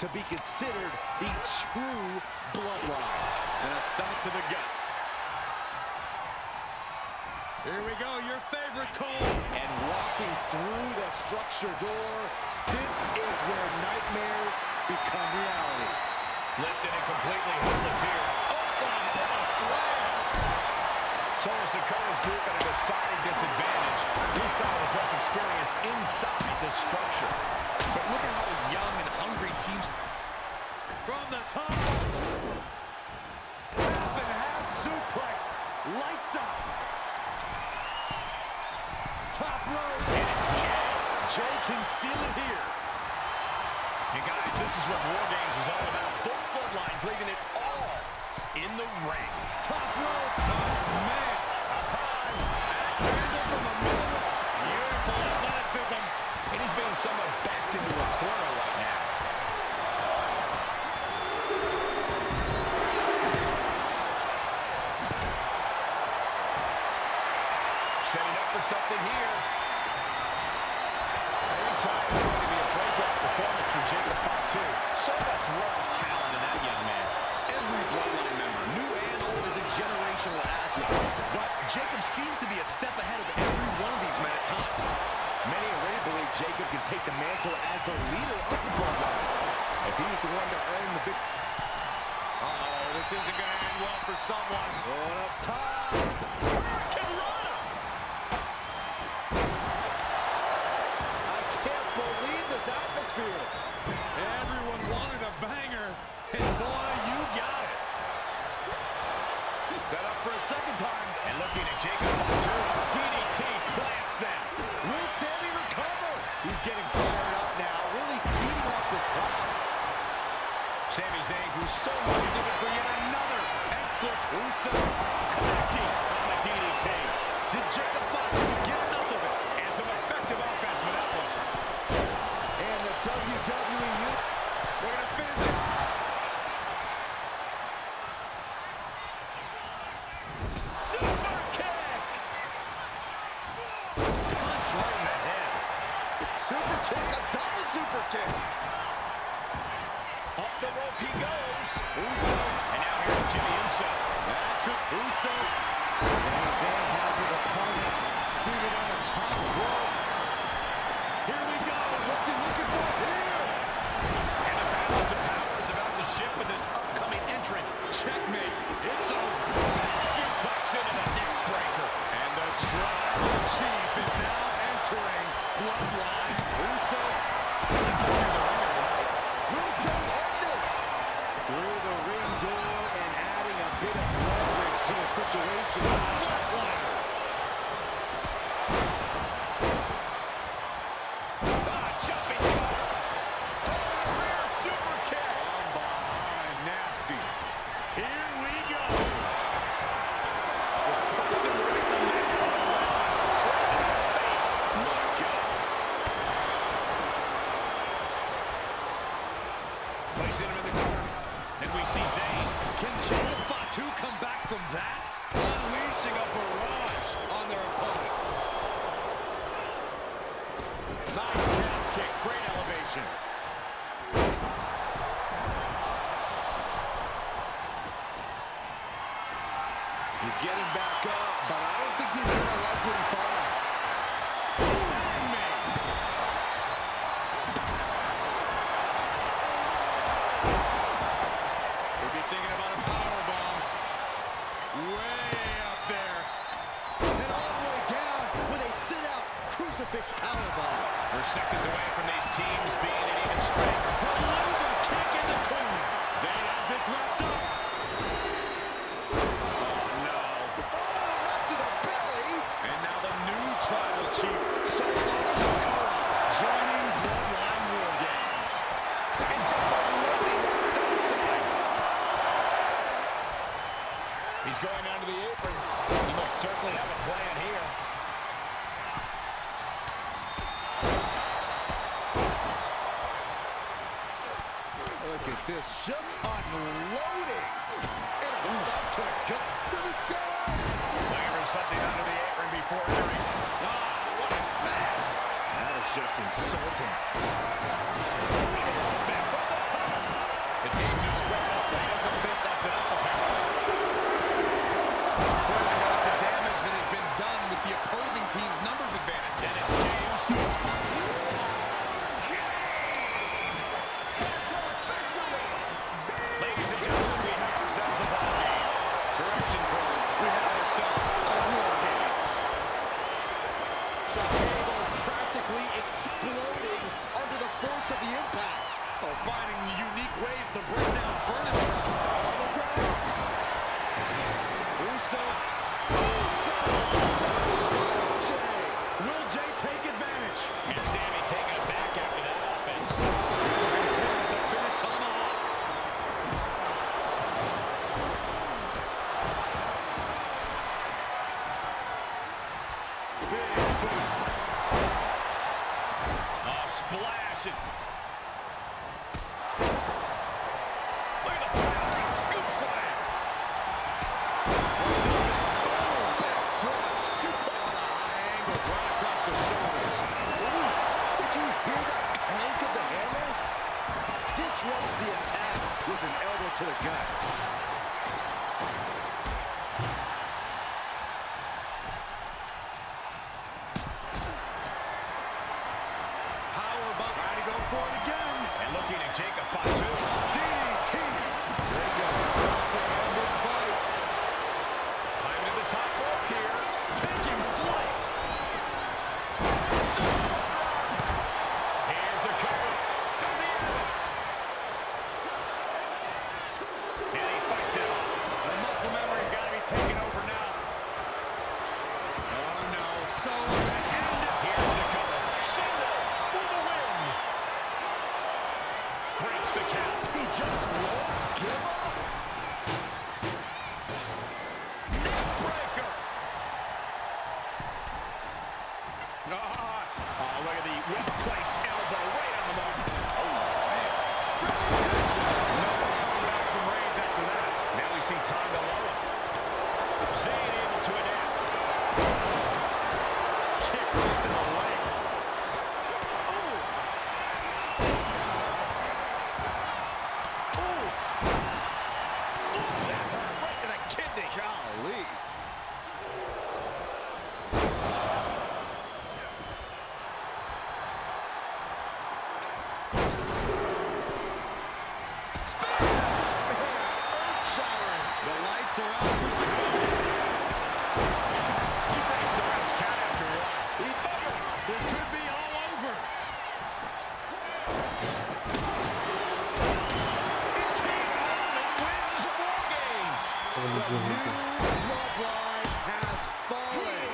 to be considered the true bloodline. And a stomp to the gut. Here we go, your favorite, Cole. And walking through the structure door, this is where nightmares become reality. Lifted and completely helpless here. Oklahoma slam! Shows Dakota's group at a decided disadvantage. This side has less experience inside the structure. But look at how young and hungry teams... From the top! Half and half suplex. Lights up. Top rope. And it's Jay. Jay can seal it here. And guys, this is what War Games is all about. Both bloodlines leaving it all in the ring. Top rope. Oh, man. Axe handle from the middle. Beautiful athleticism. And he's being somewhat backed into a corner right now. Setting up for something here. Every time it's going to be a breakout performance for Jacob Fatu. So much raw talent in that young man. Every bloodline member, new and old, is a generational asset. But Jacob seems to be a step ahead of every one of these men at times. Many already believe Jacob can take the mantle as the leader of the bloodline. If he's the one to earn the victory. Uh-oh, this isn't going to end well for someone. Going up top. Hurricane Rana. I can't believe this atmosphere. Everyone wanted a banger, and boy, you got it. Set up for a second time. And looking at Jacob Fatu. DDT plants them. Will Sammy recover? He's getting fired up now, really feeding off this crowd. Sami Zayn, who's so much looking for yet another Excellent. Uso connecting on the DDT. Did Jacob Fatu get enough of it? and some effective offense with that one. And the WWE We're going to finish it. Super kick! Punch right in the head. super kick, a double super kick. Up the rope he goes. Uso. And now here's Jimmy Uso. That could Uso. Sami Zayn has his opponent seated on the top rope. Here we go. What's he looking for here? And the balance of power is about to shift with this upcoming entrant. Checkmate. It's over. Suplex into the neck breaker. And the tribal chief is now entering Bloodline. Uso. Will Jay end this? Through the ring door and adding a bit of leverage to the situation. Flatliner. Jumping cutter. Rear super kick. From behind. Nasty. Here we go. Punched him right in the neck. Face. My God. Placing him in the corner. And we see Zayn. Can Jacob Fatu come back from that? Unleashing a barrage on their opponent. Nice calf kick. Great elevation. He's getting back up, but I don't think he's going to like what he finds. Could be thinking about a powerbomb. Way up there. And all the way down with a sit-out crucifix powerbomb. We're seconds away from these teams being at even strength. Another kick in the corner. Zayn has this wrapped up. Oh, no. Oh, right to the belly. And now the new tribal chief, Solo Sikoa, joining Bloodline War Games. And just unloading that stone sign. He's going down to the apron. He must certainly have a plan here. Look at this, just unloading. And a stop to the gut to the sky. Looking for something under the apron before entering. Ah, what a smash. That is just insulting. Back from the top. doesn't think that's enough, apparently. Clearly knows the damage that has been done with the opposing team's numbers advantage. And it's James. Ladies and gentlemen, we have ourselves a ball game. Correction, Cole. We have ourselves a war games. The table practically exploding under the force of the impact. Oh, finding unique ways to break down furniture. On the ground. Uso. Jay. Will Jay take advantage? And Sammy taking it back after that offense. Here's the finish tomahawk. Big boot. Oh, splashing. Look at the power. Scoop slam. Backdrop suplex. High angle right across the shoulders. Ooh, did you hear that clank of the hammer? Disrupts the attack with an elbow to the gut. Power bomb. Trying to go for it again. And looking at Jacob Fatu. DT. Jacob about to end this fight. Climbing to the top rope here. Taking flight. Here's the cover. Goes the end. And he fights it off. The muscle memory's got to be taken over now. Oh no. So end it. Here's the cover. Single for the win. Breaks the count. He just won't give up. Neckbreaker. Oh, look at the well-placed elbow right on the mark. Oh, man. No coming back from Reigns after that. Now we see time to lower. Zayn able to adapt. Kick right to the leg. Ooh. That hurt right to the kidney. Golly. Earth-shattering. The lights are out for security. He breaks the ref's count after one. This could be all over. Team Element wins War Games. The new bloodline has fallen.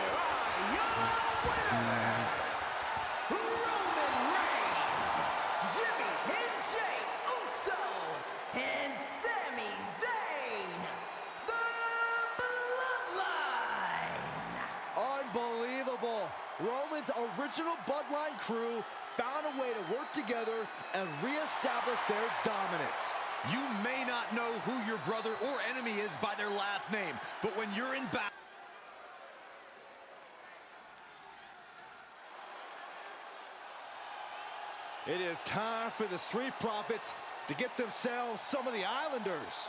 Roman Reigns, Jimmy Uso, and Sami Zayn, the Bloodline. Unbelievable. Roman's original bloodline crew found a way to work together and reestablish their dominance. You may not know who your brother or enemy is by their last name, but when you're in battle, It is time for the Street Profits to get themselves some of the Islanders.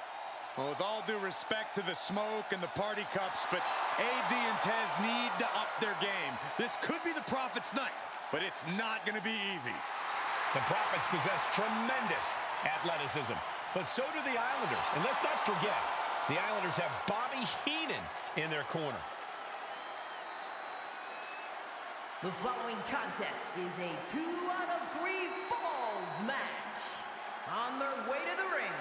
well, with all due respect to the smoke and the party cups, but AD and Tez need to up their game. This could be the Prophet's night, but it's not going to be easy. The Profits possess tremendous athleticism, but so do the Islanders. And let's not forget, the Islanders have Bobby Heenan in their corner. The following contest is a 2 out of 3 falls match. On their way to the ring,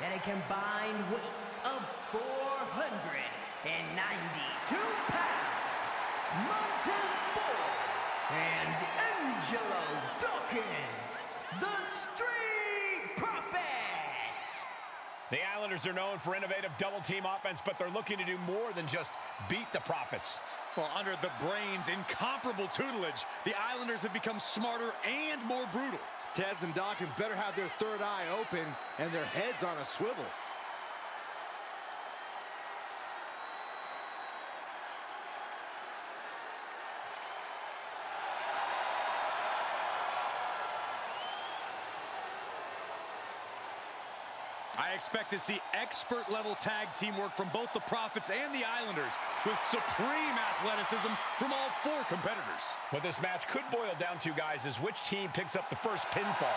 at a combined weight of 492 pounds, Montez Ford and Angelo Dawkins, the Street Profits. The Islanders are known for innovative double-team offense, but they're looking to do more than just beat the Profits. Well, under the Brains' incomparable tutelage, the Islanders have become smarter and more brutal. Tez and Dawkins better have their third eye open and their heads on a swivel. I expect to see expert-level tag teamwork from both the Profits and the Islanders, with supreme athleticism from all four competitors. What this match could boil down to, guys, is which team picks up the first pinfall.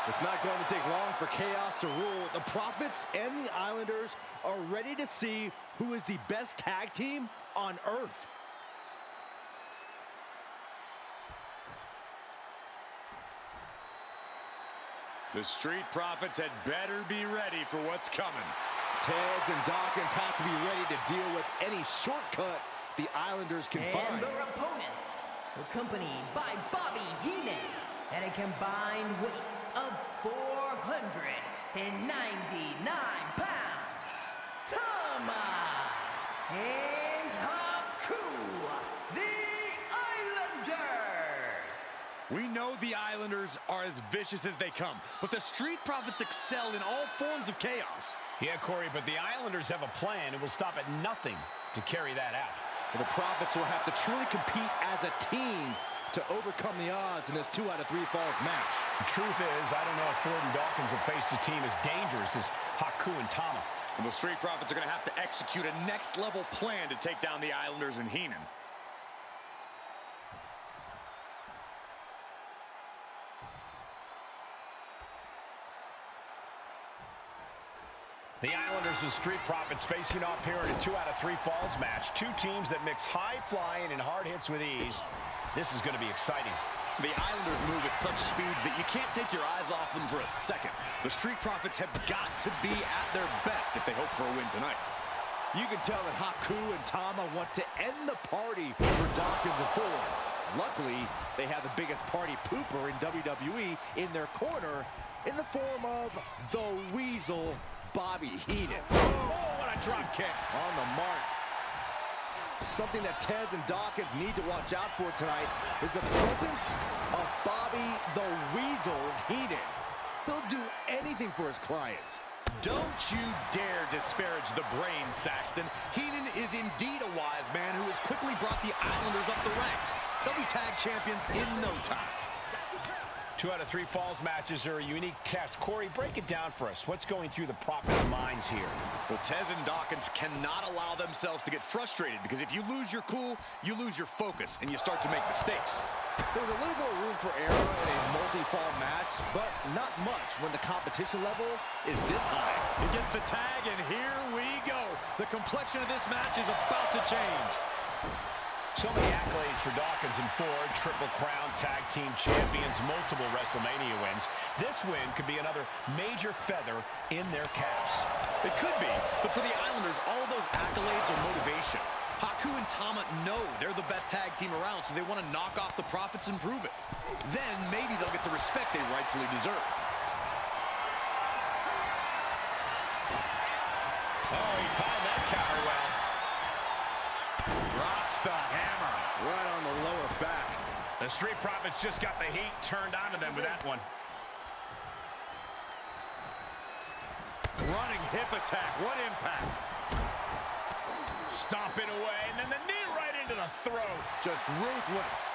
It's not going to take long for chaos to rule. The Profits and the Islanders are ready to see who is the best tag team on Earth. The Street Profits had better be ready for what's coming. Tez and Dawkins have to be ready to deal with any shortcut the Islanders can And find. their opponents, accompanied by Bobby Heenan, at a combined weight of 499 pounds, Tama and Haku, the Islanders. We know the Islanders are as vicious as they come, but the Street Profits excel in all forms of chaos. Yeah, Corey, but the Islanders have a plan and will stop at nothing to carry that out. The Profits will have to truly compete as a team to overcome the odds in this 2 out of 3 falls match. The truth is, I don't know if Ford and Dawkins have faced a team as dangerous as Haku and Tama. And the Street Profits are going to have to execute a next-level plan to take down the Islanders and Heenan. The Islanders and Street Profits facing off here in a 2 out of 3 falls match. Two teams that mix high flying and hard hits with ease. This is going to be exciting. The Islanders move at such speeds that you can't take your eyes off them for a second. The Street Profits have got to be at their best if they hope for a win tonight. You can tell that Haku and Tama want to end the party for Dawkins and Ford. Luckily, they have the biggest party pooper in WWE in their corner in the form of the Weasel, Bobby Heenan. Oh, what a drop kick. On the mark. Something that Tez and Dawkins need to watch out for tonight is the presence of Bobby the Weasel Heenan. He'll do anything for his clients. Don't you dare disparage the brain, Saxton. Heenan is indeed a wise man who has quickly brought the Islanders up the ranks. They'll be tag champions in no time. 2 out of 3 falls matches are a unique test. Corey, break it down for us. What's going through the Profits' minds here? Well, Tez and Dawkins cannot allow themselves to get frustrated, because if you lose your cool, you lose your focus, and you start to make mistakes. There's a little more room for error in a multi-fall match, but not much when the competition level is this high. He gets the tag, and here we go. The complexion of this match is about to change. So many accolades for Dawkins and Ford. Triple Crown Tag Team Champions, multiple WrestleMania wins. This win could be another major feather in their caps. It could be, but for the Islanders, all those accolades are motivation. Haku and Tama know they're the best tag team around, so they want to knock off the Profits and prove it. Then maybe they'll get the respect they rightfully deserve. Oh, he timed that counter well. Drops the hammer. Right on the lower back. The Street Profits just got the heat turned onto them with that one. Running hip attack. What impact. Stomping away, and then the knee right into the throat. Just ruthless.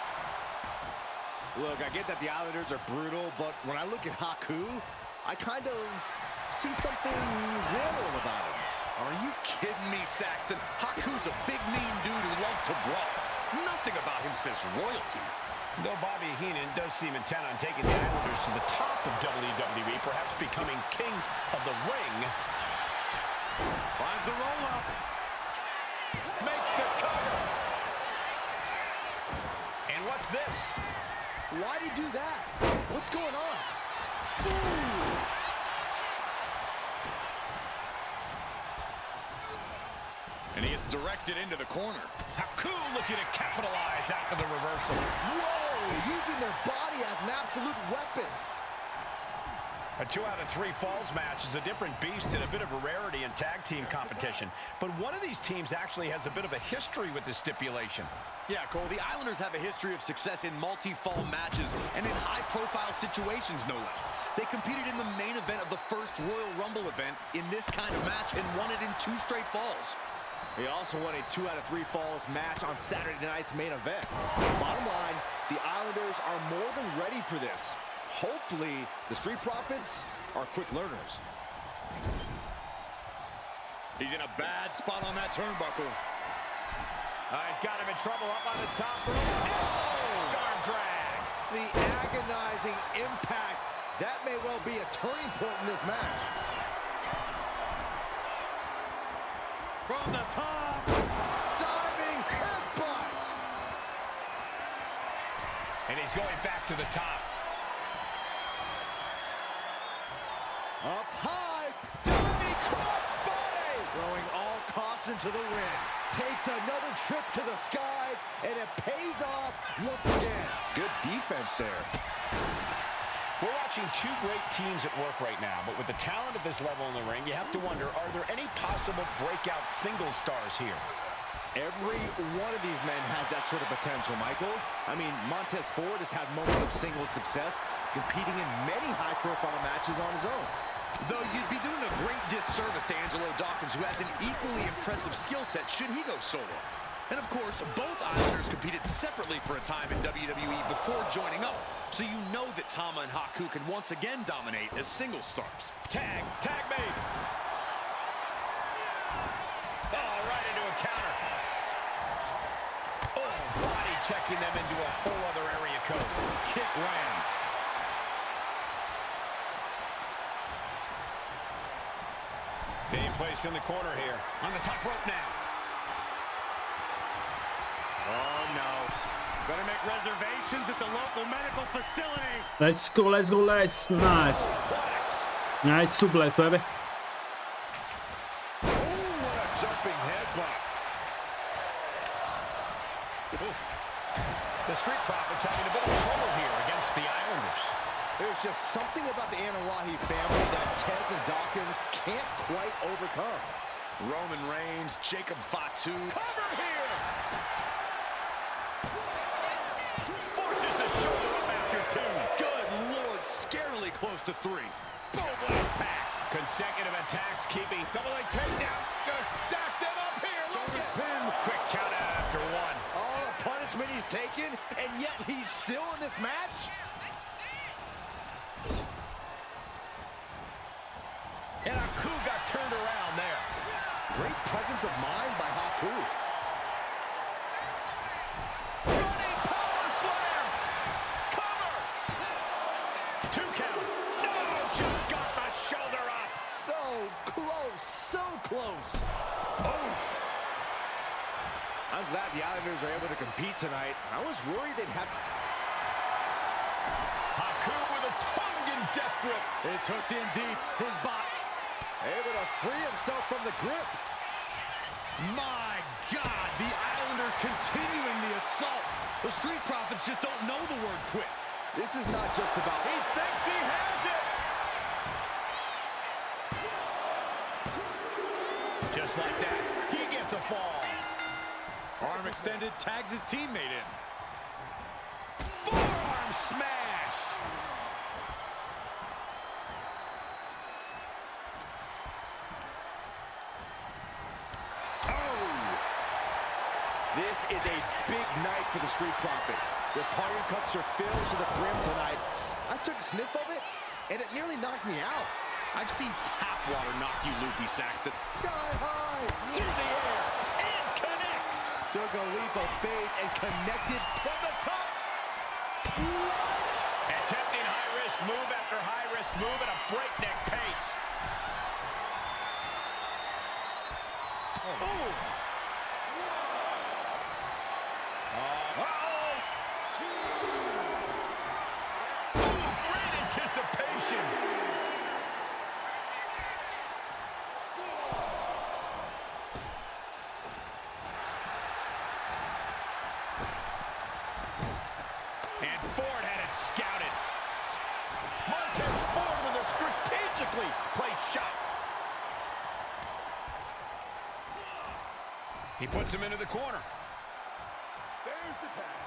Look, I get that the Islanders are brutal, but when I look at Haku, I kind of see something real about him. Are you kidding me, Saxton? Haku's a big, mean dude who loves to brawl. Nothing about him says royalty. Though Bobby Heenan does seem intent on taking the Islanders to the top of WWE, perhaps becoming king of the ring. Finds the roll-up. Makes the cover. And what's this? Why'd he do that? What's going on? Ooh. And he gets directed into the corner. Haku looking to capitalize after the reversal. Whoa! Using their body as an absolute weapon. A 2 out of 3 falls match is a different beast and a bit of a rarity in tag team competition. But one of these teams actually has a bit of a history with this stipulation. Yeah, Cole, the Islanders have a history of success in multi-fall matches and in high-profile situations, no less. They competed in the main event of the first Royal Rumble event in this kind of match and won it in 2 straight falls. They also won a 2 out of 3 falls match on Saturday night's main event. Bottom line, the Islanders are more than ready for this. Hopefully, the Street Profits are quick learners. He's in a bad spot on that turnbuckle. He's got him in trouble up on the top rope. Oh! Arm drag. The agonizing impact. That may well be a turning point in this match. From the top. Diving headbutt. And he's going back to the top. Up high. Diving crossbody. Throwing all caution to the wind. Takes another trip to the skies, and it pays off once again. Good defense there. We're watching two great teams at work right now, but with the talent at this level in the ring, you have to wonder, are there any possible breakout single stars here? Every one of these men has that sort of potential, Michael. I mean, Montez Ford has had moments of single success, competing in many high-profile matches on his own. Though you'd be doing a great disservice to Angelo Dawkins, who has an equally impressive skill set should he go solo. And of course, both Islanders competed separately for a time in WWE before joining up, so you know that Tama and Haku can once again dominate as single stars. Tag made. Oh, right into a counter. Oh, body checking them into a whole other area code. Kick lands. Being placed in the corner here. On the top rope now. Oh, no. Better make reservations at the local medical facility. Let's go, let's go, let's. Nice. Nice suplex, baby. Oh, what a jumping headbutt. The Street Profits having a bit of trouble here against the Islanders. There's just something about the Anawahi family that Tez and Dawkins can't quite overcome. Roman Reigns, Jacob Fatu. Cover here! Forces the shoulder up after two. Good Lord, scarily close to 3. Boom, impact. Consecutive attacks keeping. Double leg takedown. Gonna stack them up here. Look at pin. Quick count out after one. All the punishment he's taken, and yet he's still in this match? And Haku got turned around there. Great presence of mind by Haku. Running power slam. Cover. 2 count. No, just got the shoulder up. So close, so close. Oh. I'm glad the Islanders are able to compete tonight. I was worried they'd have... Haku with a tongue-in death grip. It's hooked in deep. His bot able to free himself from the grip. My God, the Islanders continuing the assault. The Street Profits just don't know the word quit. This is not just about... He thinks he has it. Just like that, he gets a fall. Arm extended, tags his teammate in. Forearm smash. This is a big night for the Street Profits. Their party cups are filled to the brim tonight. I took a sniff of it, and it nearly knocked me out. I've seen tap water knock you loopy, Saxton. Sky high! Through the air, and connects. Took a leap of faith and connected from the top. What? Attempting high-risk move after high-risk move at a breakneck pace. Oh! Great anticipation. And Ford had it scouted. Montez Ford with a strategically placed shot. He puts him into the corner. There's the tag.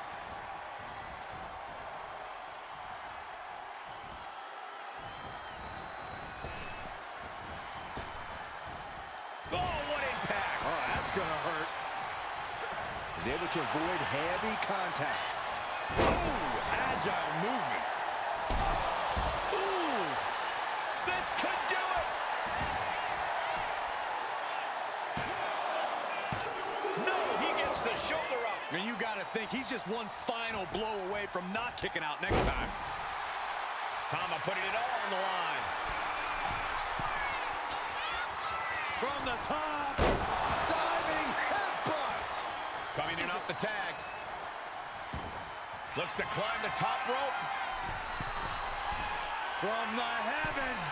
Oh, what impact! Oh, that's gonna hurt. He's able to avoid heavy contact. Ooh, agile movement. Ooh, this could do it. think he's just one final blow away from not kicking out next time. Tama putting it all on the line. From the top. Diving headbutt. Coming in off the tag. Looks to climb the top rope. From the heavens.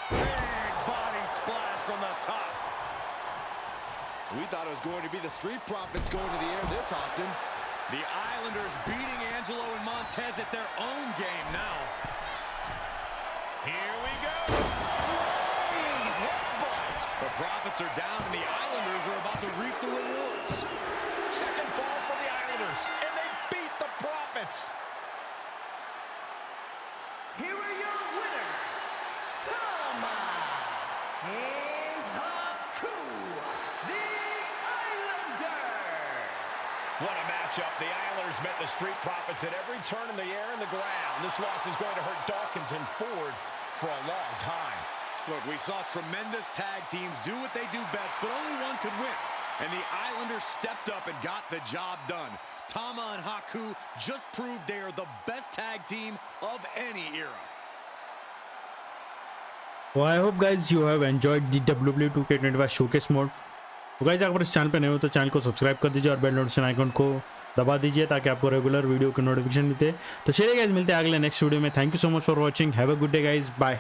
Big body splash from the top. We thought it was going to be the Street Profits going to the air this often. The Islanders beating Angelo and Montez at their own game now. Here we go. Flying headbutt. The Profits are down and the Islanders are about to reap the rewards. Second fall for the Islanders, and they beat the Profits. Here are your winners, Tama and Haku, the Islanders. What a matchup. The Islanders met the Street Profits at every turn in the air and the ground. This loss is going to hurt Dawkins and Ford for a long time. Look, we saw tremendous tag teams do what they do best, but only one could win. And the Islanders stepped up and got the job done. Tama and Haku just proved they are the best tag team of any era. So I hope guys you have enjoyed the WWE 2k25 showcase mode. तो guys अगर इस channel पे नए हो तो channel को subscribe कर दीजिए और बेल नोटिफिकेशन आइकन को दबा दीजिए ताकि आपको रेगुलर वीडियो की नोटिफिकेशन मिलते। तो चलिए गाइस मिलते हैं अगले नेक्स्ट वीडियो में। Thank you so much for watching. Have a good day guys, bye.